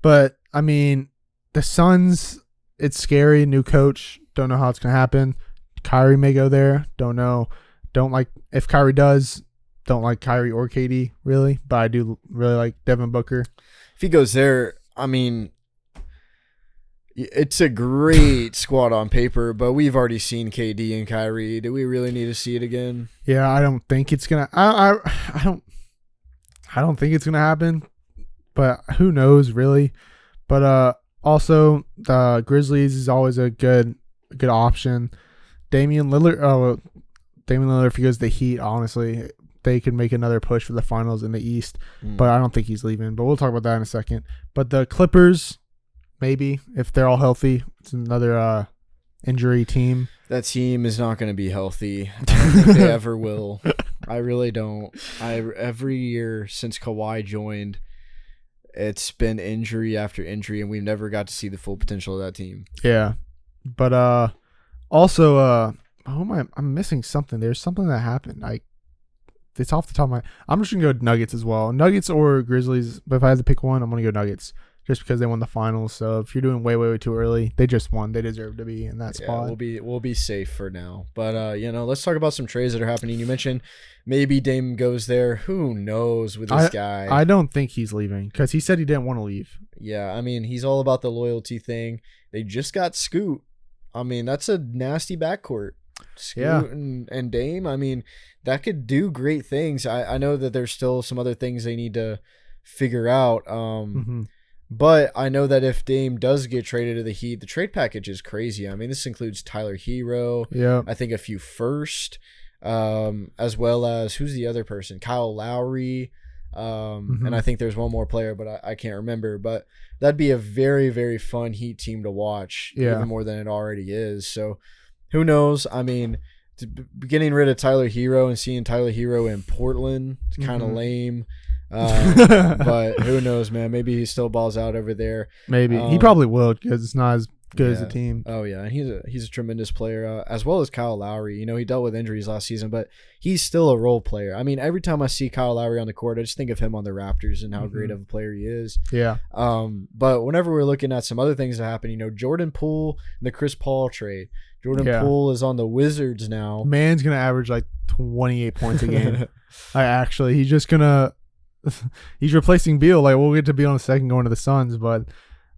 But I mean, the Suns, it's scary. New coach, don't know how it's gonna happen. Kyrie may go there. Don't know. Don't like if Kyrie does. Don't like Kyrie or KD really, but I do really like Devin Booker. If he goes there, I mean. It's a great squad on paper, but we've already seen KD and Kyrie. Do we really need to see it again? Yeah, I don't think it's gonna. I don't think it's gonna happen, but who knows really? But also the Grizzlies is always a good option. Damian Lillard. If he goes to the Heat, honestly, they could make another push for the finals in the East. But I don't think he's leaving. But we'll talk about that in a second. But the Clippers. Maybe if they're all healthy, it's another injury team. That team is not going to be healthy. I don't think they ever will. I really don't. Every year since Kawhi joined, it's been injury after injury, and we've never got to see the full potential of that team. Yeah, but also I'm missing something. There's something that happened. It's off the top of my. I'm just gonna go Nuggets as well. Nuggets or Grizzlies. But if I had to pick one, I'm gonna go Nuggets. Just because they won the finals. So if you're doing way too early, they just won. They deserve to be in that spot. We'll be safe for now. But let's talk about some trades that are happening. You mentioned maybe Dame goes there. Who knows with this guy? I don't think he's leaving because he said he didn't want to leave. Yeah, I mean he's all about the loyalty thing. They just got Scoot. I mean that's a nasty backcourt. Scoot and Dame. I mean that could do great things. I know that there's still some other things they need to figure out. But I know that if Dame does get traded to the Heat, the trade package is crazy. I mean, this includes Tyler Hero. Yeah. I think a few first, as well as who's the other person? Kyle Lowry. And I think there's one more player, but I can't remember. But that'd be a very, very fun Heat team to watch, even more than it already is. So who knows? I mean, getting rid of Tyler Hero and seeing Tyler Hero in Portland, it's kind of lame. But who knows, man? Maybe he still balls out over there. Maybe he probably will because it's not as good as a team. Oh yeah, and he's a tremendous player, as well as Kyle Lowry. You know, he dealt with injuries last season, but he's still a role player. I mean, every time I see Kyle Lowry on the court, I just think of him on the Raptors and how great of a player he is. Yeah. But whenever we're looking at some other things that happen, you know, Jordan Poole and the Chris Paul trade. Jordan Poole is on the Wizards now. Man's gonna average like 28 points a game. He's just gonna. He's replacing Beal. Like we'll get to Beal in a second going to the Suns, but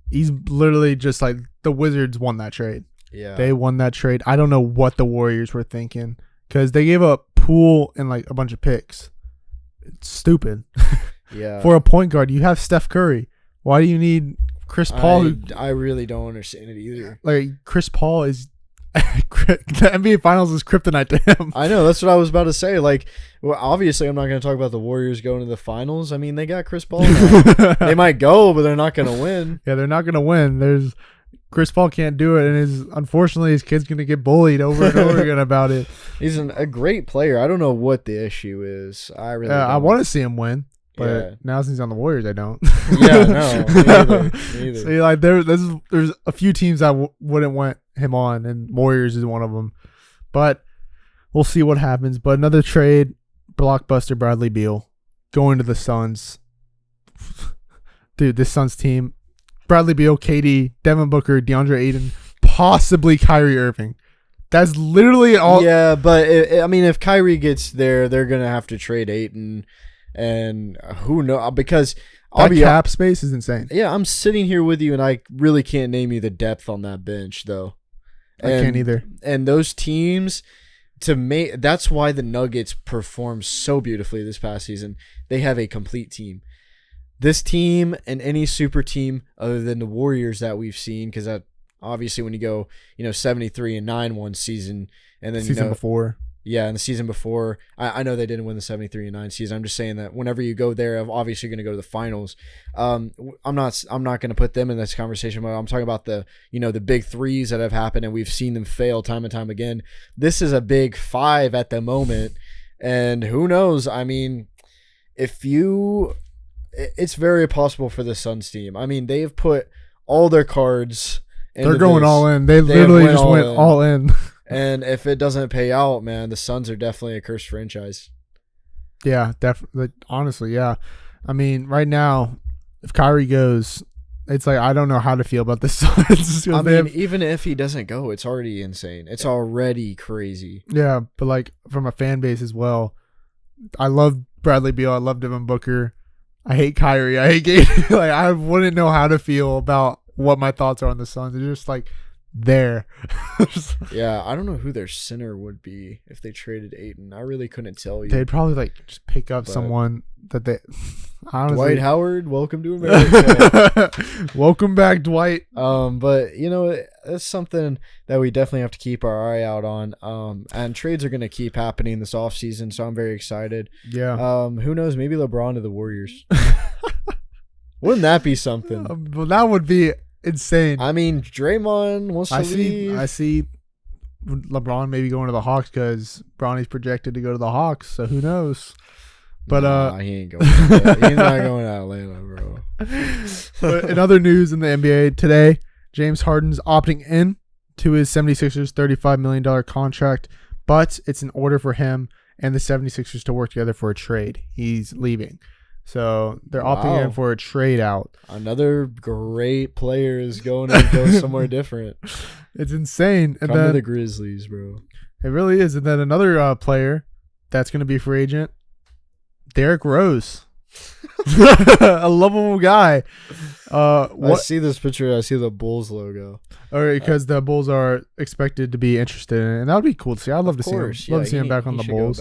he's literally just like the Wizards won that trade. Yeah, they won that trade. I don't know what the Warriors were thinking because they gave up Poole and like a bunch of picks. It's stupid. Yeah, for a point guard, you have Steph Curry. Why do you need Chris Paul? I really don't understand it either. Like Chris Paul is. The NBA Finals is kryptonite to him. I know, that's what I was about to say. Like, well, obviously, I'm not going to talk about the Warriors going to the finals. I mean, they got Chris Paul now. They might go, but they're not going to win. Yeah, they're not going to win. Chris Paul can't do it, and unfortunately, his kid's going to get bullied over and over again about it. He's a great player. I don't know what the issue is. I want to see him win. But now since he's on the Warriors, I don't. Yeah, no, me either. See, like there's a few teams I wouldn't want him on, and Warriors is one of them. But we'll see what happens. But another trade, blockbuster Bradley Beal going to the Suns. Dude, this Suns team, Bradley Beal, KD, Devin Booker, DeAndre Ayton, possibly Kyrie Irving. That's literally all. Yeah, but I mean, if Kyrie gets there, they're gonna have to trade Ayton, and who knows? Because that cap space is insane. Yeah, I'm sitting here with you, and I really can't name you the depth on that bench, though. I can't either. And those teams, that's why the Nuggets performed so beautifully this past season. They have a complete team. This team and any super team other than the Warriors that we've seen, because that obviously when you go 73-9 one season, and then season before. Yeah, and the season before, I know they didn't win the 73-9 season. I'm just saying that whenever you go there, obviously you're going to go to the finals. I'm not going to put them in this conversation, but I'm talking about the big threes that have happened, and we've seen them fail time and time again. This is a big five at the moment, and who knows? I mean, it's very possible for the Suns team. I mean, they've put all their cards. They're going all in. They literally just went all in. And if it doesn't pay out, man, the Suns are definitely a cursed franchise. Yeah, definitely. Honestly, yeah. I mean, right now, if Kyrie goes, it's like I don't know how to feel about the Suns. I mean, even if he doesn't go, it's already insane. It's already crazy. Yeah, but like from a fan base as well, I love Bradley Beal. I love Devin Booker. I hate Kyrie. I hate Gabe. Like I wouldn't know how to feel about what my thoughts are on the Suns. They're just like there. Yeah, I don't know who their center would be if they traded Ayton. I really couldn't tell you. They'd probably like just pick up someone that they honestly. Dwight Howard, welcome to America. Welcome back, Dwight. But it's something that we definitely have to keep our eye out on. And trades are gonna keep happening this offseason, so I'm very excited. Yeah. Who knows? Maybe LeBron to the Warriors. Wouldn't that be something? Well, that would be insane. I mean, Draymond wants to leave. I see LeBron maybe going to the Hawks because Bronny's projected to go to the Hawks, so who knows? But he ain't going. He's not going to Atlanta, bro. But in other news in the NBA today, James Harden's opting in to his 76ers $35 million contract, but it's in order for him and the 76ers to work together for a trade. He's leaving. So they're opting in for a trade out. Another great player is going to go somewhere different. It's insane. And Come to the Grizzlies, bro. It really is. And then another player that's going to be a free agent, Derrick Rose. A lovable guy. I see this picture. I see the Bulls logo. Because the Bulls are expected to be interested in it. And that would be cool to see. I'd love to see him. Love to see him back on the Bulls.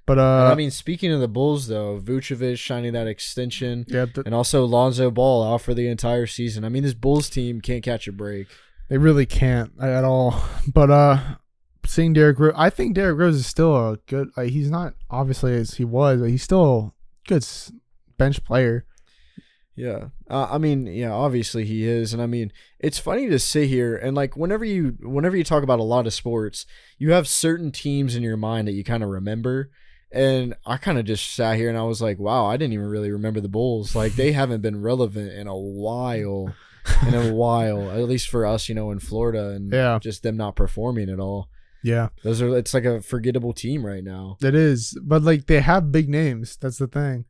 But I mean, speaking of the Bulls, though, Vucevic signing that extension, and also Lonzo Ball out for the entire season. I mean, this Bulls team can't catch a break. They really can't at all. But seeing Derrick Rose, I think Derrick Rose is still a good. He's not obviously as he was, but he's still a good bench player. Yeah, I mean, yeah, obviously he is, and I mean, it's funny to sit here and like whenever you talk about a lot of sports, you have certain teams in your mind that you kind of remember. And I kind of just sat here and I was like, wow, I didn't even really remember the Bulls. Like, they haven't been relevant in a while. At least for us, in Florida, and just them not performing at all. Yeah. It's like a forgettable team right now. It is. But like they have big names. That's the thing.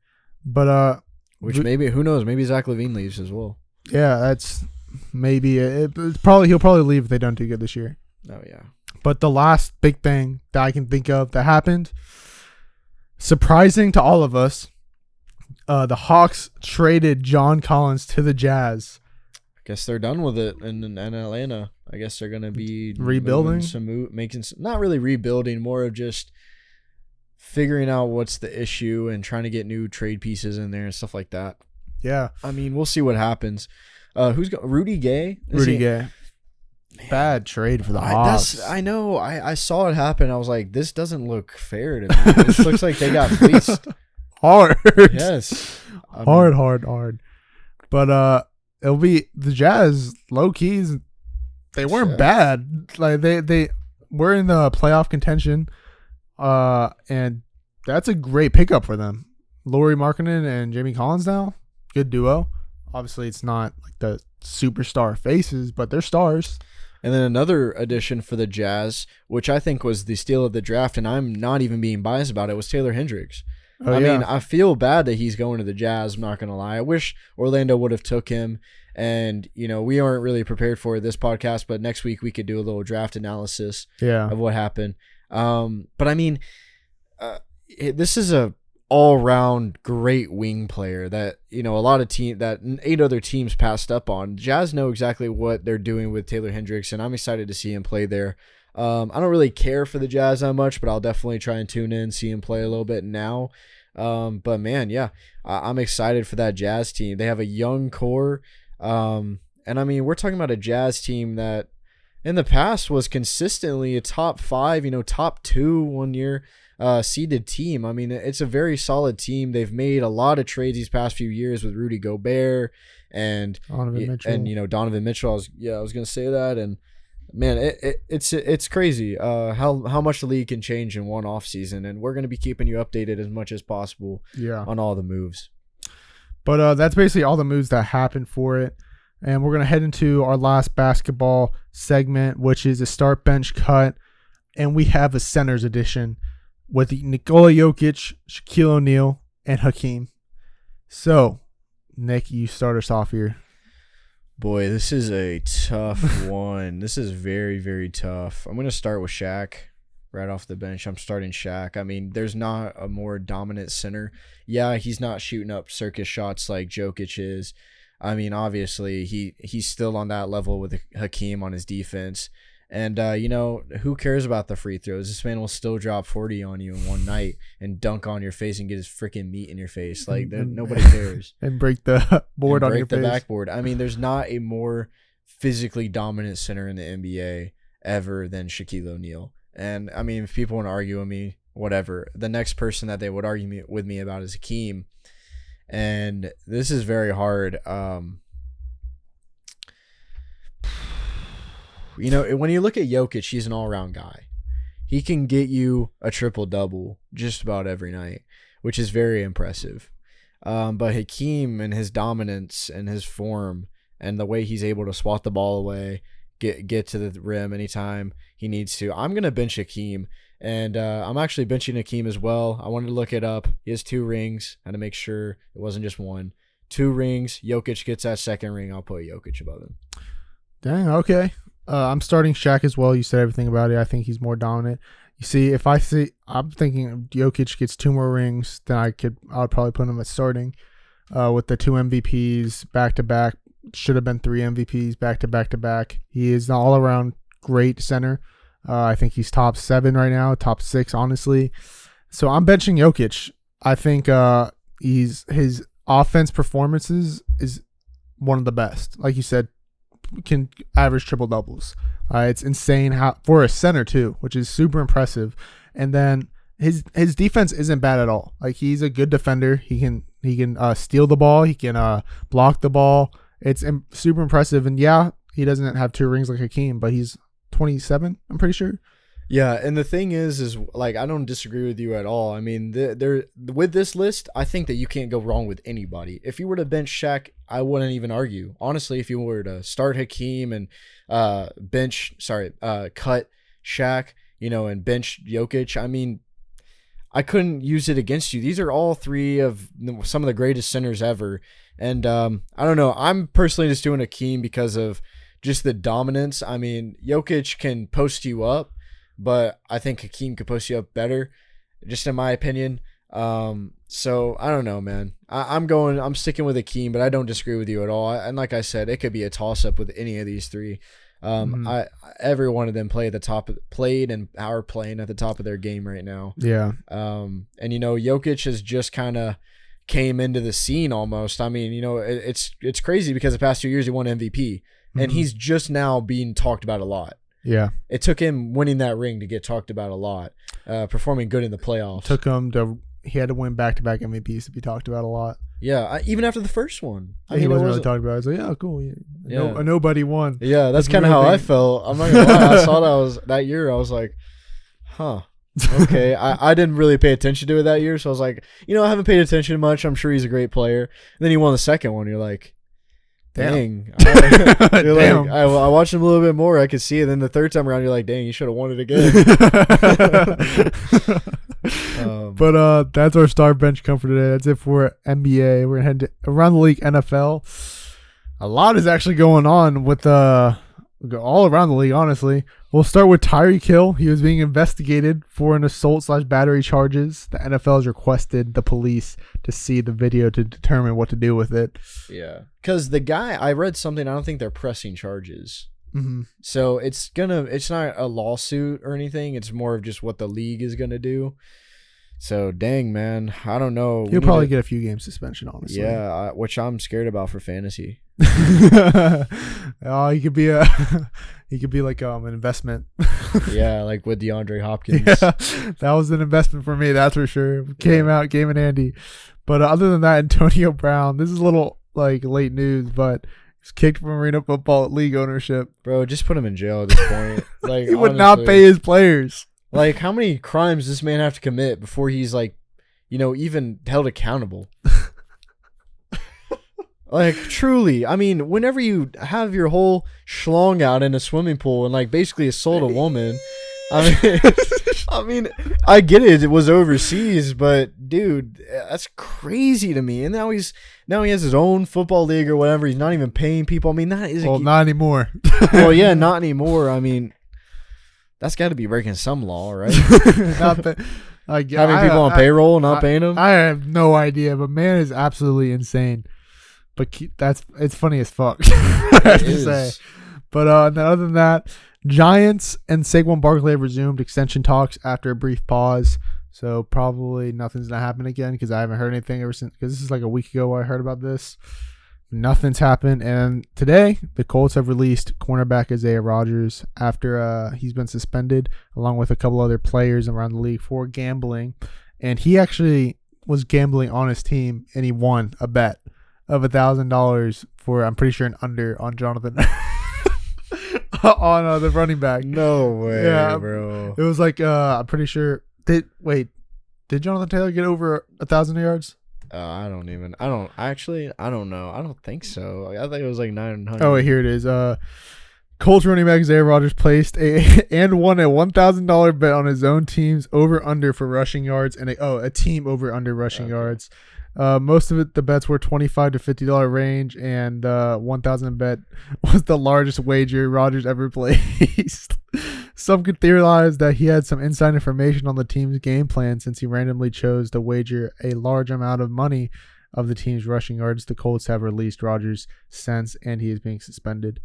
But which maybe, who knows, maybe Zach LaVine leaves as well. Yeah, that's maybe it's probably he'll probably leave if they don't do good this year. Oh yeah. But the last big thing that I can think of that happened, surprising to all of us, the Hawks traded John Collins to the Jazz. I guess they're done with it in Atlanta. I guess they're gonna be rebuilding, not really rebuilding, more of just figuring out what's the issue and trying to get new trade pieces in there and stuff like that. Yeah, I mean, we'll see what happens. Rudy Gay? Rudy Gay. Bad trade for the Hawks. I know. I saw it happen. I was like, this doesn't look fair to me. This looks like they got fleeced. Hard. Yes. Hard. But it'll be the Jazz low keys. They weren't bad. Like they were in the playoff contention. And that's a great pickup for them. Lauri Markkanen and Jamie Collins now. Good duo. Obviously, it's not like the superstar faces, but they're stars. And then another addition for the Jazz, which I think was the steal of the draft, and I'm not even being biased about it, was Taylor Hendricks. Oh, I yeah. mean, I feel bad that he's going to the Jazz. I'm not going to lie. I wish Orlando would have took him. And, we aren't really prepared for this podcast, but next week we could do a little draft analysis of what happened. But I mean, this is a all-round great wing player that, a lot of 8 other teams passed up on. Jazz know exactly what they're doing with Taylor Hendricks, and I'm excited to see him play there. I don't really care for the Jazz that much, but I'll definitely try and tune in, see him play a little bit now. But man, yeah, I'm excited for that Jazz team. They have a young core. And I mean, we're talking about a Jazz team that in the past was consistently a top 5, top 2 one year seeded team. I mean, it's a very solid team. They've made a lot of trades these past few years with Rudy Gobert and Donovan Mitchell. Donovan Mitchell. I was gonna say that, and man, it's crazy how much the league can change in one off season, and we're gonna be keeping you updated as much as possible on all the moves. But that's basically all the moves that happened for it. And we're going to head into our last basketball segment, which is a start bench cut. And we have a centers edition with Nikola Jokic, Shaquille O'Neal, and Hakeem. So, Nick, you start us off here. Boy, this is a tough one. This is very, very tough. I'm going to start with Shaq. Right off the bench, I'm starting Shaq. I mean, there's not a more dominant center. Yeah, he's not shooting up circus shots like Jokic is. I mean, obviously, he's still on that level with Hakeem on his defense. And, who cares about the free throws? This man will still drop 40 on you in one night and dunk on your face and get his freaking meat in your face. Like, nobody cares. And break the board on your face. Break the backboard. I mean, there's not a more physically dominant center in the NBA ever than Shaquille O'Neal. And, I mean, if people want to argue with me, whatever. The next person that they would argue with me about is Hakeem. And this is very hard. When you look at Jokic, he's an all-around guy. He can get you a triple-double just about every night, which is very impressive. But Hakeem and his dominance and his form and the way he's able to swat the ball away, get to the rim anytime he needs to. I'm going to bench Hakeem, and I'm actually benching Hakeem as well. I wanted to look it up. He has 2 rings. I had to make sure it wasn't just one. 2 rings. Jokic gets that second ring. I'll put Jokic above him. Dang, okay. I'm starting Shaq as well. You said everything about it. I think he's more dominant. You see, I'm thinking Jokic gets 2 more rings, then I would probably put him at starting with the 2 MVPs back-to-back. Should have been 3 MVPs back-to-back-to-back. He is an all-around great center. I think he's top 7 right now, top 6, honestly. So I'm benching Jokic. I think his offense performances is one of the best. Like you said, can average triple doubles. It's insane how for a center too, which is super impressive. And then his defense isn't bad at all. Like, he's a good defender. He can steal the ball. He can block the ball. It's super impressive. And yeah, he doesn't have 2 rings like Hakeem, but he's 27, I'm pretty sure. Yeah, and the thing is like, I don't disagree with you at all. I mean, with this list, I think that you can't go wrong with anybody. If you were to bench Shaq, I wouldn't even argue. Honestly, if you were to start Hakeem and cut Shaq, and bench Jokic, I mean, I couldn't use it against you. These are all 3 of some of the greatest centers ever. And I don't know. I'm personally just doing Hakeem because of just the dominance. I mean, Jokic can post you up, but I think Hakeem could post you up better, just in my opinion. So I don't know, man. I'm sticking with Hakeem, but I don't disagree with you at all. And like I said, it could be a toss up with any of these 3. Every one of them played and are playing at the top of their game right now. Yeah. And Jokic has just kind of came into the scene almost. I mean, it's crazy because the past 2 years he won MVP, and he's just now being talked about a lot. Yeah. It took him winning that ring to get talked about a lot. Performing good in the playoffs. He had to win back-to-back MVPs to be talked about a lot. Yeah, even after the first one. He wasn't really talked about it. I was like, yeah, cool. Yeah. Nobody won. Yeah, that's kind of how I felt. I'm not going to lie. I saw that year. I was like, huh. Okay. I didn't really pay attention to it that year. So I was like, I haven't paid attention much. I'm sure he's a great player. And then he won the second one. You're like, dang. Damn. I watched him a little bit more. I could see it. Then the third time around, you're like, dang, you should have won it again. But that's our star bench come for today. That's it for NBA. We're gonna head around the league. NFL. A lot is actually going on with all around the league, honestly. We'll start with Tyreek Hill. He was being investigated for an assault/battery charges. The NFL has requested the police to see the video to determine what to do with it. Yeah. Because the guy, I read something, I don't think they're pressing charges. Mm-hmm. So it's not a lawsuit or anything. It's more of just what the league is going to do. So, dang, man. I don't know. He'll probably get a few game suspension, honestly. Yeah, which I'm scared about for fantasy. Oh, he could be like an investment. Yeah, like with DeAndre Hopkins. Yeah, that was an investment for me, that's for sure. Came in handy. But other than that, Antonio Brown, this is a little like late news, but he's kicked from Arena Football League ownership. Bro, just put him in jail at this point. Like he would not pay his players. Like, how many crimes does this man have to commit before he's like, even held accountable? Like, truly, I mean, whenever you have your whole schlong out in a swimming pool and like basically assault a woman, I mean, I get it. It was overseas, but dude, that's crazy to me. And now he has his own football league or whatever. He's not even paying people. I mean, that is not anymore. Well, yeah, not anymore. I mean, that's got to be breaking some law, right? Having people on payroll, not paying them. I have no idea, but man is absolutely insane. But it's funny as fuck. I have to say. But other than that, Giants and Saquon Barkley have resumed extension talks after a brief pause. So probably nothing's gonna happen again because I haven't heard anything ever since. Because this is like a week ago I heard about this. Nothing's happened, and today the Colts have released cornerback Isaiah Rodgers after he's been suspended, along with a couple other players around the league for gambling. And he actually was gambling on his team, and he won a bet of $1,000 for, I'm pretty sure, an under on Jonathan on the running back. No way, yeah, bro. It was like I'm pretty sure. Did Jonathan Taylor get over 1,000 yards? I don't know. I don't think so. I think it was like 900. Oh, wait, here it is. Colts running back Isaiah Rodgers placed and won a $1,000 bet on his own team's over under for rushing yards and a team over under rushing yards. Most of the bets were $25 to $50 range, and 1,000 bet was the largest wager Rodgers ever placed. Some could theorize that he had some inside information on the team's game plan since he randomly chose to wager a large amount of money of the team's rushing yards. The Colts have released Rodgers since, and he is being suspended.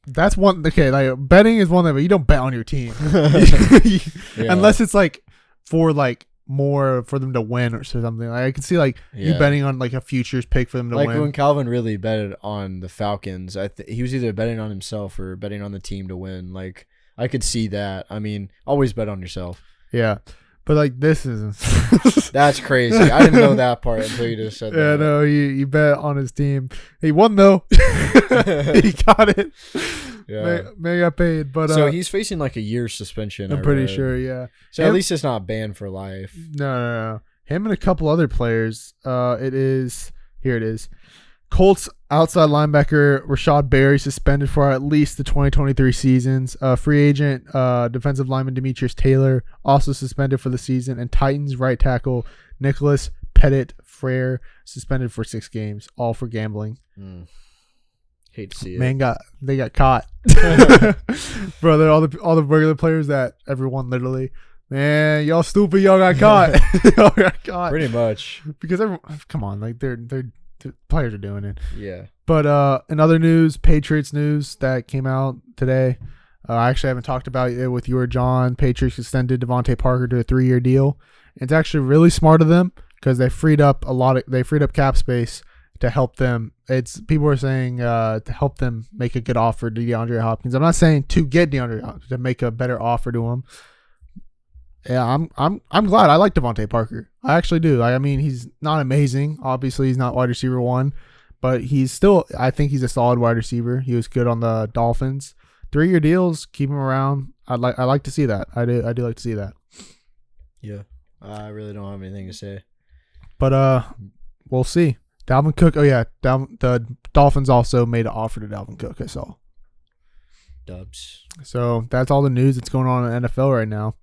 That's one. Okay, like betting is one thing, but you don't bet on your team unless it's like for like more for them to win or something. Like I could see like you betting on like a futures pick for them to win. Like when Calvin really betted on the Falcons, he was either betting on himself or betting on the team to win. Like I could see that. I mean, always bet on yourself. Yeah, but like this isn't. That's crazy. I didn't know that part until you just said that. Yeah, no, he bet on his team. He won though. He got it. Yeah, man got paid, but so he's facing like a year suspension. I'm pretty sure, yeah. So at least it's not banned for life. No. Him and a couple other players. Here it is. Colts outside linebacker Rashad Berry suspended for at least the 2023 seasons. Free agent defensive lineman Demetrius Taylor also suspended for the season, and Titans right tackle Nicholas Pettit-Frere suspended for 6 games, all for gambling. Hate to see it. Man, they got caught. Bro, they're all the regular players that everyone literally, man, y'all stupid, y'all got caught. Y'all got caught. Pretty much. Because come on, like they're the players are doing it. Yeah. But in other news, Patriots news that came out today. I actually haven't talked about it with you or John. Patriots extended Devontae Parker to a 3-year deal. It's actually really smart of them because they freed up cap space to help them. People are saying to help them make a good offer to DeAndre Hopkins. I'm not saying to get DeAndre Hopkins, to make a better offer to him. Yeah, I'm glad. I like Devontae Parker. I actually do. I mean, he's not amazing. Obviously, he's not wide receiver 1, but I think he's a solid wide receiver. He was good on the Dolphins. 3-year deals, keep him around. I like to see that. I do like to see that. Yeah. I really don't have anything to say. But we'll see. Dalvin Cook. Oh yeah, the Dolphins also made an offer to Dalvin Cook. I saw. Dubs. So that's all the news that's going on in the NFL right now.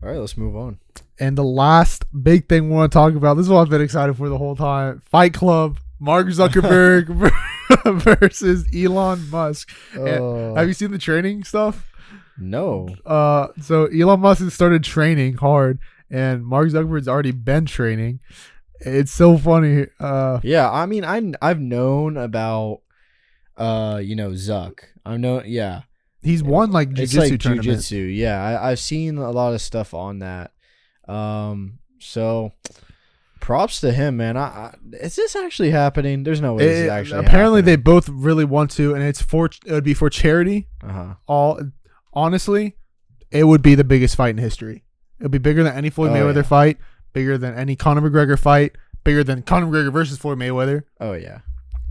All right, let's move on. And the last big thing we want to talk about. This is what I've been excited for the whole time. Fight Club. Mark Zuckerberg versus Elon Musk. Have you seen the training stuff? No. So Elon Musk has started training hard, and Mark Zuckerberg's already been training. It's so funny. Yeah, I mean, I've known about, Zuck. Yeah. He's won like jiu-jitsu tournaments. Jiu-jitsu. Yeah, I've seen a lot of stuff on that. So props to him, man. Is this actually happening? There's no way this is actually apparently happening. They both really want to, and it would be for charity. Honestly, it would be the biggest fight in history. It would be bigger than any Floyd Mayweather fight, bigger than any Conor McGregor fight, bigger than Conor McGregor versus Floyd Mayweather. Oh yeah.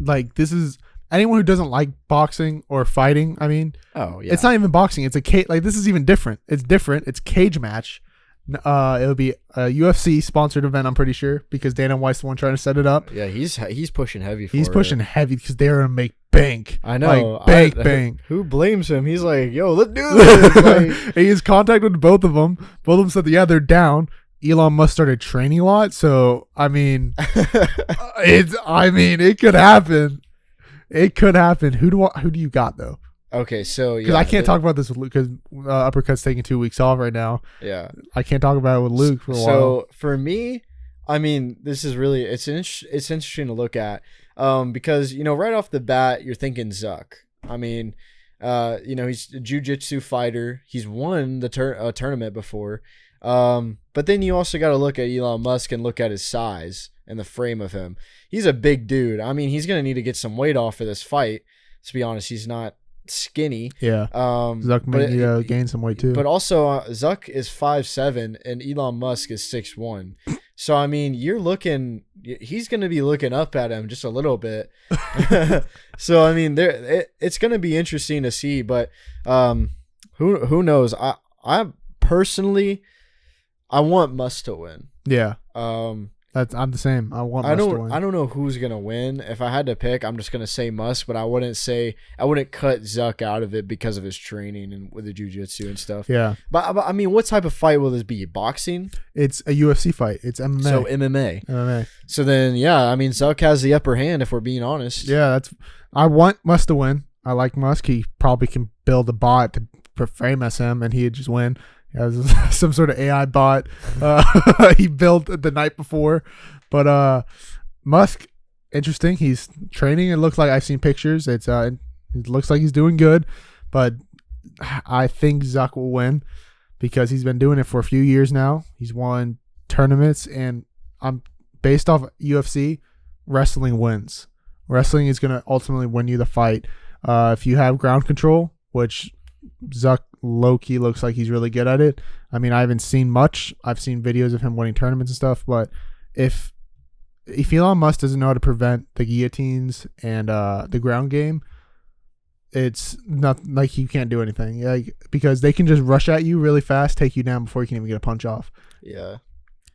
Like, this is anyone who doesn't like boxing or fighting. I mean, it's not even boxing. It's a cage. Like, this is even different. It's different. It's cage match. It'll be a UFC sponsored event, I'm pretty sure, because Dana White's the one trying to set it up. Yeah, he's pushing heavy for He's pushing heavy because they're gonna make bank. I know. Like, bank. Who blames him? He's like, yo, let's do this. He has contacted both of them. Both of them said, yeah, they're down. Elon Musk started training a lot, so I mean, it could happen. It could happen. Who do you got though? Okay, so because I can't talk about this with Luke because Uppercut's taking 2 weeks off right now. Yeah, I can't talk about it with Luke for a while. So for me, I mean, this is really it's interesting to look at because right off the bat you're thinking Zuck. I mean, he's a jiu-jitsu fighter. He's won the tournament before. But then you also got to look at Elon Musk and look at his size and the frame of him. He's a big dude. I mean, he's gonna need to get some weight off for this fight. To be honest, he's not skinny. Yeah. Zuck may gain some weight too. But also, Zuck is 5'7" and Elon Musk is 6'1". So I mean, he's gonna be looking up at him just a little bit. So I mean, it's gonna be interesting to see. But who knows? I personally, I want Musk to win. Yeah. I'm the same. I want Musk to win. I don't know who's gonna win. If I had to pick, I'm just gonna say Musk, but I wouldn't cut Zuck out of it because of his training and with the jiu-jitsu and stuff. Yeah. But I mean, what type of fight will this be? Boxing? It's a UFC fight. It's MMA. So MMA. So then, yeah, I mean, Zuck has the upper hand if we're being honest. Yeah, I want Musk to win. I like Musk. He probably can build a bot to frame as him, and he'd just win. Has some sort of AI bot he built the night before. But Musk, interesting. He's training. It looks like I've seen pictures. It looks like he's doing good. But I think Zuck will win because he's been doing it for a few years now. He's won tournaments, and I'm based off UFC. Wrestling wins. Wrestling is going to ultimately win you the fight. If you have ground control, which Zuck low-key looks like he's really good at it. I mean, I haven't seen much. I've seen videos of him winning tournaments and stuff, but if Elon Musk doesn't know how to prevent the guillotines and the ground game, it's not like you can't do anything. Because they can just rush at you really fast, take you down before you can even get a punch off. Yeah.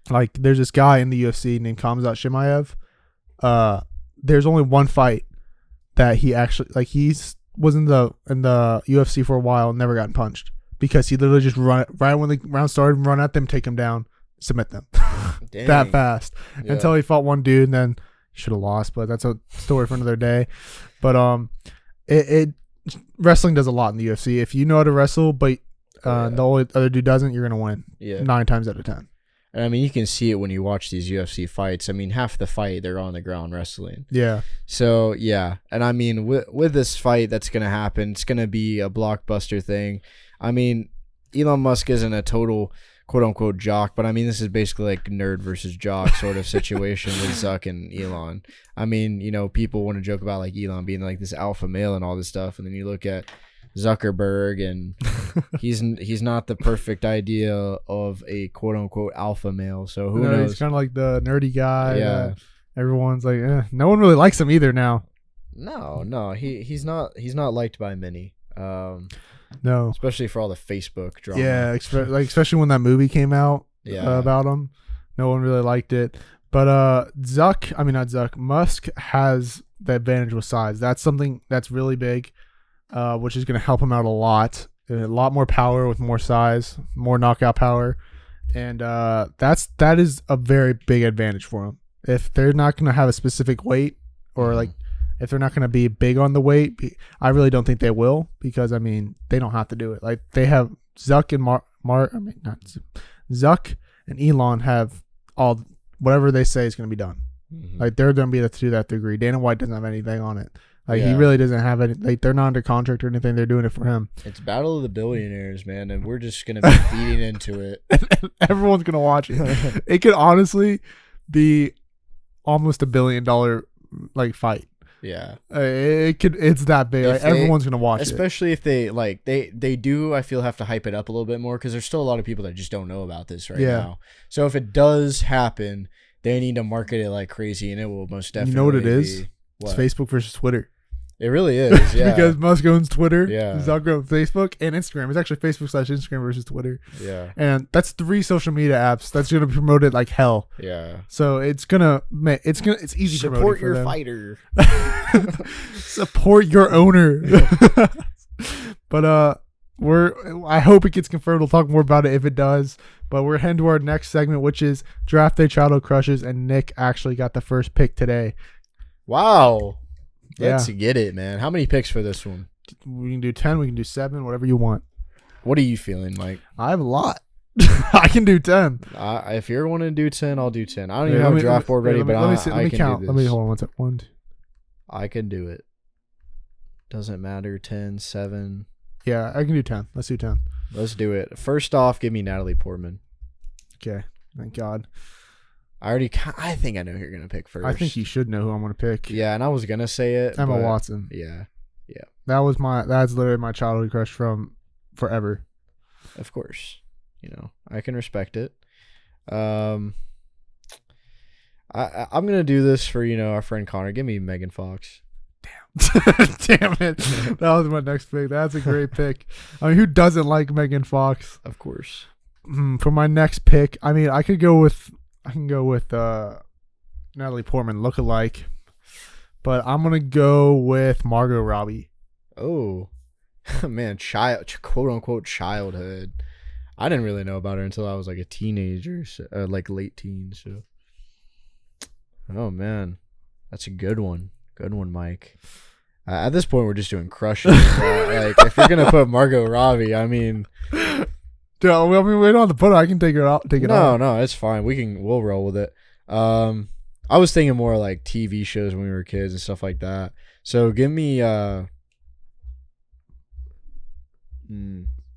Like, there's this guy in the UFC named Khamzat Chimaev. There's only one fight that he actually, like, was in the UFC for a while and never gotten punched because he literally just run right when the round started, run at them, take them down, submit them that fast until he fought one dude and then should have lost, but that's a story for another day. But wrestling does a lot in the UFC. If you know how to wrestle, but the only other dude doesn't, you're gonna win 9 times out of 10. And I mean, you can see it when you watch these UFC fights. I mean, half the fight, they're on the ground wrestling. Yeah. So, yeah. And I mean, with this fight that's going to happen, it's going to be a blockbuster thing. I mean, Elon Musk isn't a total quote-unquote jock, but I mean, this is basically like nerd versus jock sort of situation with Zuck and Elon. I mean, people want to joke about like Elon being like this alpha male and all this stuff. And then you look at Zuckerberg and he's not the perfect idea of a quote unquote alpha male. So who knows? He's kind of like the nerdy guy. Yeah. Everyone's like, no one really likes him either now. No, he's not liked by many. No, especially for all the Facebook drama. Yeah, especially when that movie came out about him. No one really liked it. But Musk has the advantage with size. That's something that's really big, which is going to help him out a lot. A lot more power with more size, more knockout power, and that is a very big advantage for him. If they're not going to have a specific weight, or like if they're not going to be big on the weight, I really don't think they will, because I mean they don't have to do it. Like they have Zuck and Zuck and Elon have all whatever they say is going to be done. Like they're going to be able to do that degree. Dana White doesn't have anything on it. Like he really doesn't have any. Like they're not under contract or anything. They're doing it for him. It's Battle of the Billionaires, man, and we're just gonna be feeding into it. Everyone's gonna watch it. It could honestly be almost $1 billion like fight. Yeah, it could. It's that big. Like, everyone's gonna watch especially if they do. I feel have to hype it up a little bit more, because there's still a lot of people that just don't know about this right now. So if it does happen, they need to market it like crazy, and it will most definitely. You know what it is? What? It's Facebook versus Twitter. It really is, yeah. Because Musk owns Twitter, yeah. Zuck owns Facebook and Instagram. It's actually Facebook/Instagram versus Twitter. Yeah. And that's 3 social media apps that's gonna be promoted like hell. Yeah. So it's easy. Support your fighter. Support your owner. But I hope it gets confirmed. We'll talk more about it if it does. But we're heading to our next segment, which is Draft Day Childhood Crushes, and Nick actually got the first pick today. Wow. Let's get it, man. How many picks for this one? We can do 10. We can do 7. Whatever you want. What are you feeling, Mike? I have a lot. I can do 10. If you're wanting to do 10, I'll do 10. I don't even have a draft board ready, but I can count. Do this. Let me hold on one second. 1, 2. I can do it. Doesn't matter. 10, 7. Yeah, I can do 10. Let's do 10. Let's do it. First off, give me Natalie Portman. Okay. Thank God. I think I know who you're going to pick first. I think you should know who I'm going to pick. Yeah, and I was going to say it. Emma Watson. Yeah. That's literally my childhood crush from forever. Of course. I can respect it. I'm going to do this for, our friend Connor. Give me Megan Fox. Damn it. That was my next pick. That's a great pick. I mean, who doesn't like Megan Fox? Of course. For my next pick, I mean, I can go with Natalie Portman, look-alike, but I'm gonna go with Margot Robbie. Oh, man, quote unquote childhood. I didn't really know about her until I was like a teenager, like late teens. So, oh man, that's a good one. Good one, Mike. At this point, we're just doing crushes. Like, if you're gonna put Margot Robbie, I mean. Dude, we don't have to put it. I can take it out. No, it's fine. We'll roll with it. I was thinking more like TV shows when we were kids and stuff like that. So give me,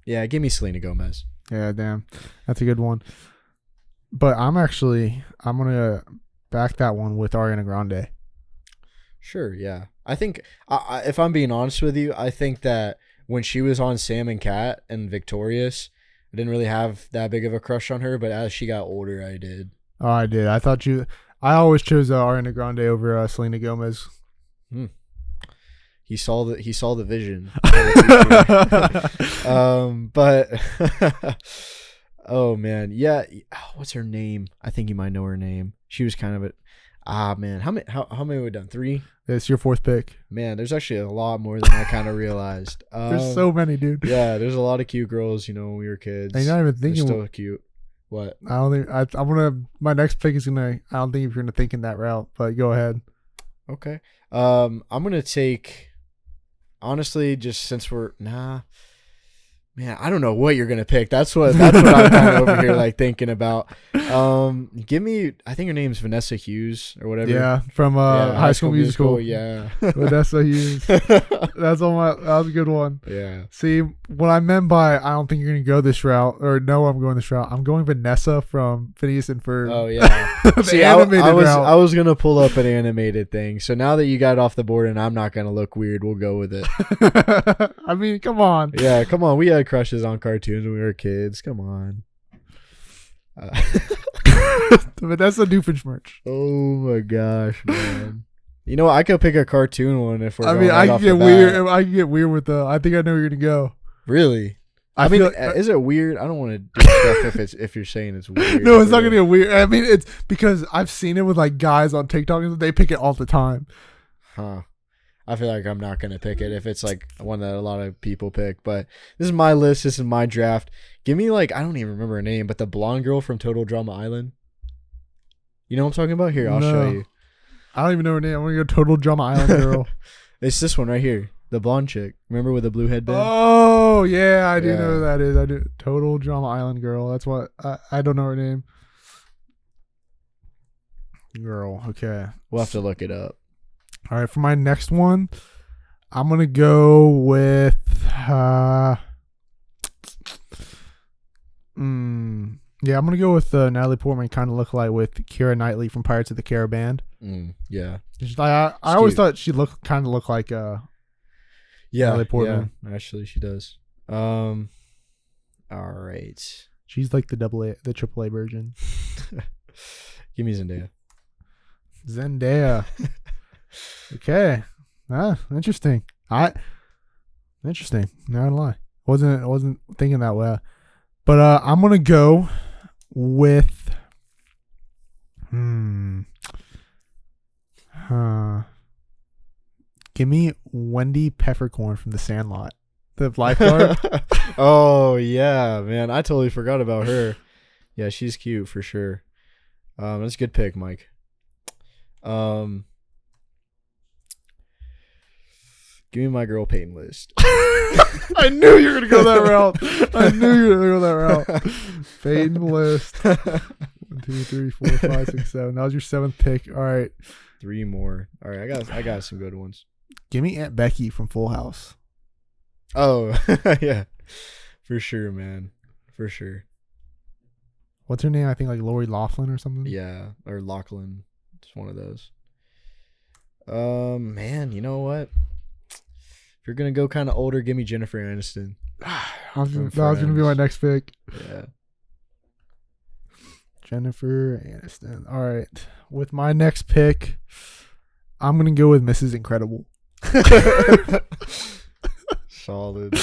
give me Selena Gomez. Yeah, damn, that's a good one. But I'm gonna back that one with Ariana Grande. Sure, yeah. I think, if I'm being honest with you, I think that when she was on Sam and Cat and Victorious, I didn't really have that big of a crush on her, but as she got older, I did. Oh, I did. I always chose Ariana Grande over Selena Gomez. He saw the vision. But oh man, yeah. What's her name? I think you might know her name. She was kind of man. How many have we done? 3. It's your 4th pick. Man, there's actually a lot more than I kind of realized. There's so many, dude. Yeah, there's a lot of cute girls. When we were kids. And you're not even thinking. They're still cute. What? I don't think my next pick is gonna. I don't think you're gonna think in that route, but go ahead. Okay. I'm gonna take. Honestly, just since man, I don't know what you're gonna pick. That's what I'm kind of over here like thinking about. Give me. I think her name's Vanessa Hughes or whatever. Yeah, from High School Musical. Yeah, Vanessa Hughes. That was a good one. Yeah. See, what I meant by I don't think you're gonna go this route, or no, I'm going this route. I'm going Vanessa from Phineas and Ferb. Oh yeah. See, I was gonna pull up an animated thing. So now that you got it off the board and I'm not gonna look weird, we'll go with it. I mean, come on. Yeah, come on. We had crushes on cartoons when we were kids. Come on. But that's a Doofenshmirtz. Oh my gosh, man. You know what? I could pick a cartoon one if we're. I mean, I can get weird. I can get weird with the. I think I know where you're gonna go. Really? I mean, feel like, is it weird? I don't want to do stuff if you're saying it's weird. no, it's not gonna be weird. I mean, it's because I've seen it with like guys on TikTok and they pick it all the time. Huh. I feel like I'm not gonna pick it if it's like one that a lot of people pick. But this is my list. This is my draft. Give me like, I don't even remember her name, but the blonde girl from Total Drama Island. You know what I'm talking about? Here, I'll show you. I don't even know her name. I'm gonna go Total Drama Island girl. It's this one right here. The blonde chick. Remember with the blue headband? Oh yeah, I do know who that is. I do. Total Drama Island girl. That's what I don't know her name. Girl. Okay. We'll have to look it up. All right. For my next one, I'm gonna go with. Yeah, I'm gonna go with Natalie Portman. Kind of look like with Keira Knightley from Pirates of the Caribbean. Yeah. I always thought she kind of looked like Natalie Portman. Yeah, actually, she does. All right. She's like the AAA version. Give me Zendaya. Zendaya. Okay. Interesting. Interesting. Not gonna lie. Wasn't thinking that way. But I'm gonna go with give me Wendy Peppercorn from The Sandlot. The lifeguard. Oh yeah, man. I totally forgot about her. Yeah, she's cute for sure. That's a good pick, Mike. Give me my girl Peyton List. I knew you were gonna go that route. Peyton List. 1, 2, 3, 4, 5, 6, 7. That was your 7th pick. All right. 3 more. All right, I got some good ones. Give me Aunt Becky from Full House. Oh yeah, for sure, man. For sure. What's her name? I think like Lori Loughlin or something. Yeah, or Lachlan. It's one of those. Man, you know what? If you're gonna go kind of older, give me Jennifer Aniston. That was gonna be my next pick. Yeah. Jennifer Aniston. All right. With my next pick, I'm gonna go with Mrs. Incredible. Solid.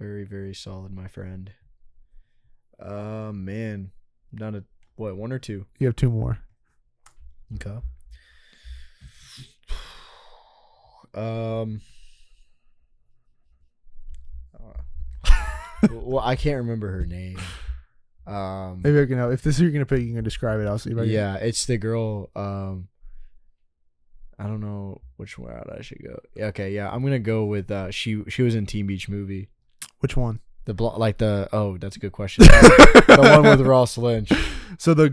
Very, very solid, my friend. Man. I'm down to what, 1 or 2? You have 2 more. Okay. Well, I can't remember her name. Maybe I can help. If this is you're gonna pick, you can describe it. I'll see if I can. Yeah, it's the girl. I don't know which route I should go. Okay, yeah, I'm gonna go with she was in Teen Beach Movie. Which one? That's a good question. The one with Ross Lynch. So the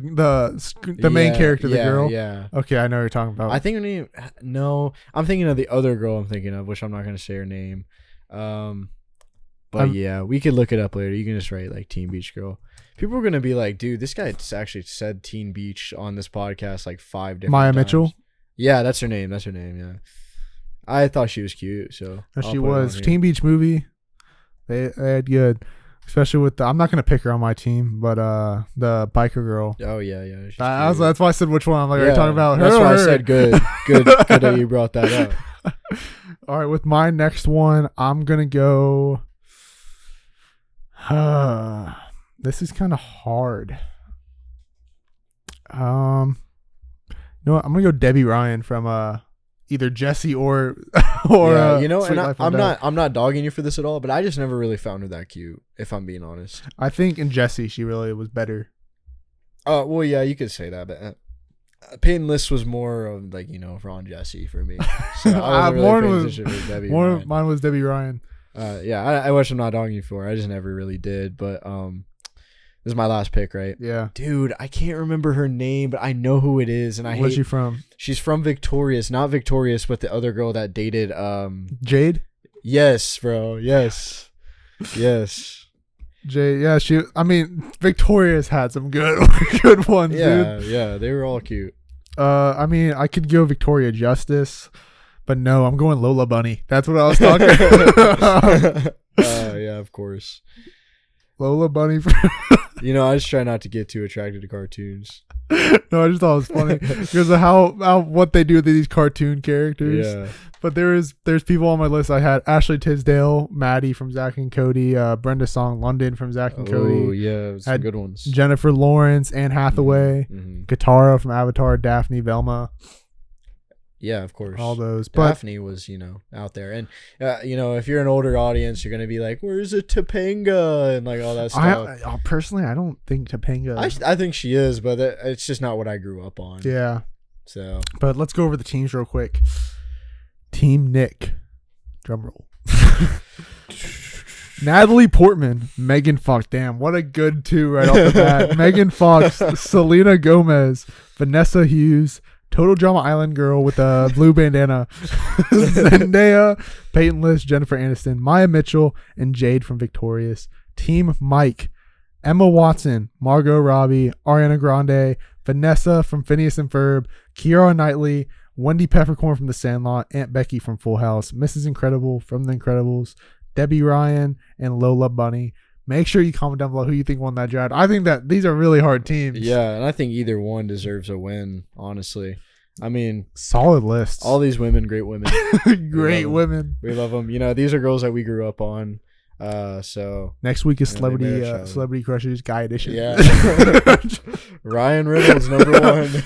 main character, the girl. Yeah. Okay, I know what you're talking about. I think her name. No, I'm thinking of the other girl. I'm thinking of, which I'm not gonna say her name. But yeah, we could look it up later. You can just write like Teen Beach Girl. People are gonna be like, dude, this guy actually said Teen Beach on this podcast like 5 different Maya times. Mitchell. Yeah, that's her name. Yeah. I thought she was cute, so she was. Teen Beach Movie. They had good, especially with I'm not gonna pick her on my team, but the biker girl. Oh yeah. That's why I said which one. I'm like, are you talking about her? That's why I said good that you brought that up. All right, with my next one, I'm gonna go. This is kind of hard. You know what? I'm gonna go Debbie Ryan from either Jesse or yeah, you know, Sweet and Life of Pets. I'm not dogging you for this at all, but I just never really found her that cute, if I'm being honest. I think in Jesse she really was better. Oh well, yeah, you could say that, but Peyton List was more of like, you know, Ron Jesse for me. So I wasn't really paying attention to Debbie Ryan. Mine was Debbie Ryan. Yeah, I wish I'm not dogging you for it. I just never really did, but this is my last pick, right? Yeah. Dude, I can't remember her name, but I know who it is, and Where's she from? She's from Victorious, not Victorious, but the other girl that dated Jade? Yes, bro. Yes. Jade, yeah, Victorious had some good ones, dude. Yeah, they were all cute. I could go Victoria Justice, but no, I'm going Lola Bunny. That's what I was talking about. Yeah, of course. Lola Bunny. You know, I just try not to get too attracted to cartoons. No, I just thought it was funny because of how what they do with these cartoon characters. Yeah. But there's people on my list. I had Ashley Tisdale, Maddie from Zach and Cody, Brenda Song London from Zach and Cody. Oh, yeah. Some good ones. Jennifer Lawrence, Anne Hathaway, Katara from Avatar, Daphne, Velma. Yeah, of course. All those. But Daphne was, out there. And, if you're an older audience, you're going to be like, where's a Topanga? And, like, all that stuff. Personally, I don't think Topanga. I think she is, but it's just not what I grew up on. Yeah. So. But let's go over the teams real quick. Team Nick. Drum roll. Natalie Portman, Megan Fox. Damn, what a good two right off the bat. Megan Fox, Selena Gomez, Vanessa Hughes, Total Drama Island girl with a blue bandana, Zendaya, Peyton List, Jennifer Aniston, Maya Mitchell, and Jade from Victorious. Team Mike, Emma Watson, Margot Robbie, Ariana Grande, Vanessa from Phineas and Ferb, Keira Knightley, Wendy Peppercorn from The Sandlot, Aunt Becky from Full House, Mrs. Incredible from The Incredibles, Debbie Ryan, and Lola Bunny. Make sure you comment down below who you think won that draft. I think that these are really hard teams. Yeah, and I think either one deserves a win, honestly. I mean, solid lists. All these women, great women. Great women. We love them. These are girls that we grew up on. So next week is celebrity crushes guy edition. Yeah. Ryan Reynolds, number 1.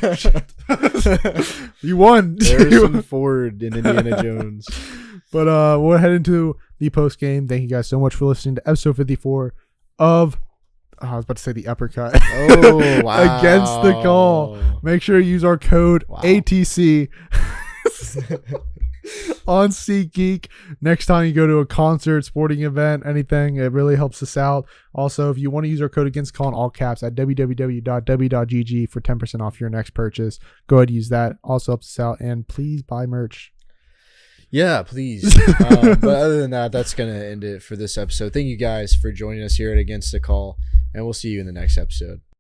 You won. Harrison Ford in Indiana Jones. But we'll head into the post game. Thank you guys so much for listening to episode 54 of I was about to say the uppercut. Oh, wow. Against the Call. Make sure you use our code ATC on SeatGeek. Next time you go to a concert, sporting event, anything, it really helps us out. Also, if you want to use our code Against the Call in all caps at www.w.gg for 10% off your next purchase, go ahead and use that. Also helps us out. And please buy merch. Yeah, please. But other than that, that's going to end it for this episode. Thank you guys for joining us here at Against the Call, and we'll see you in the next episode.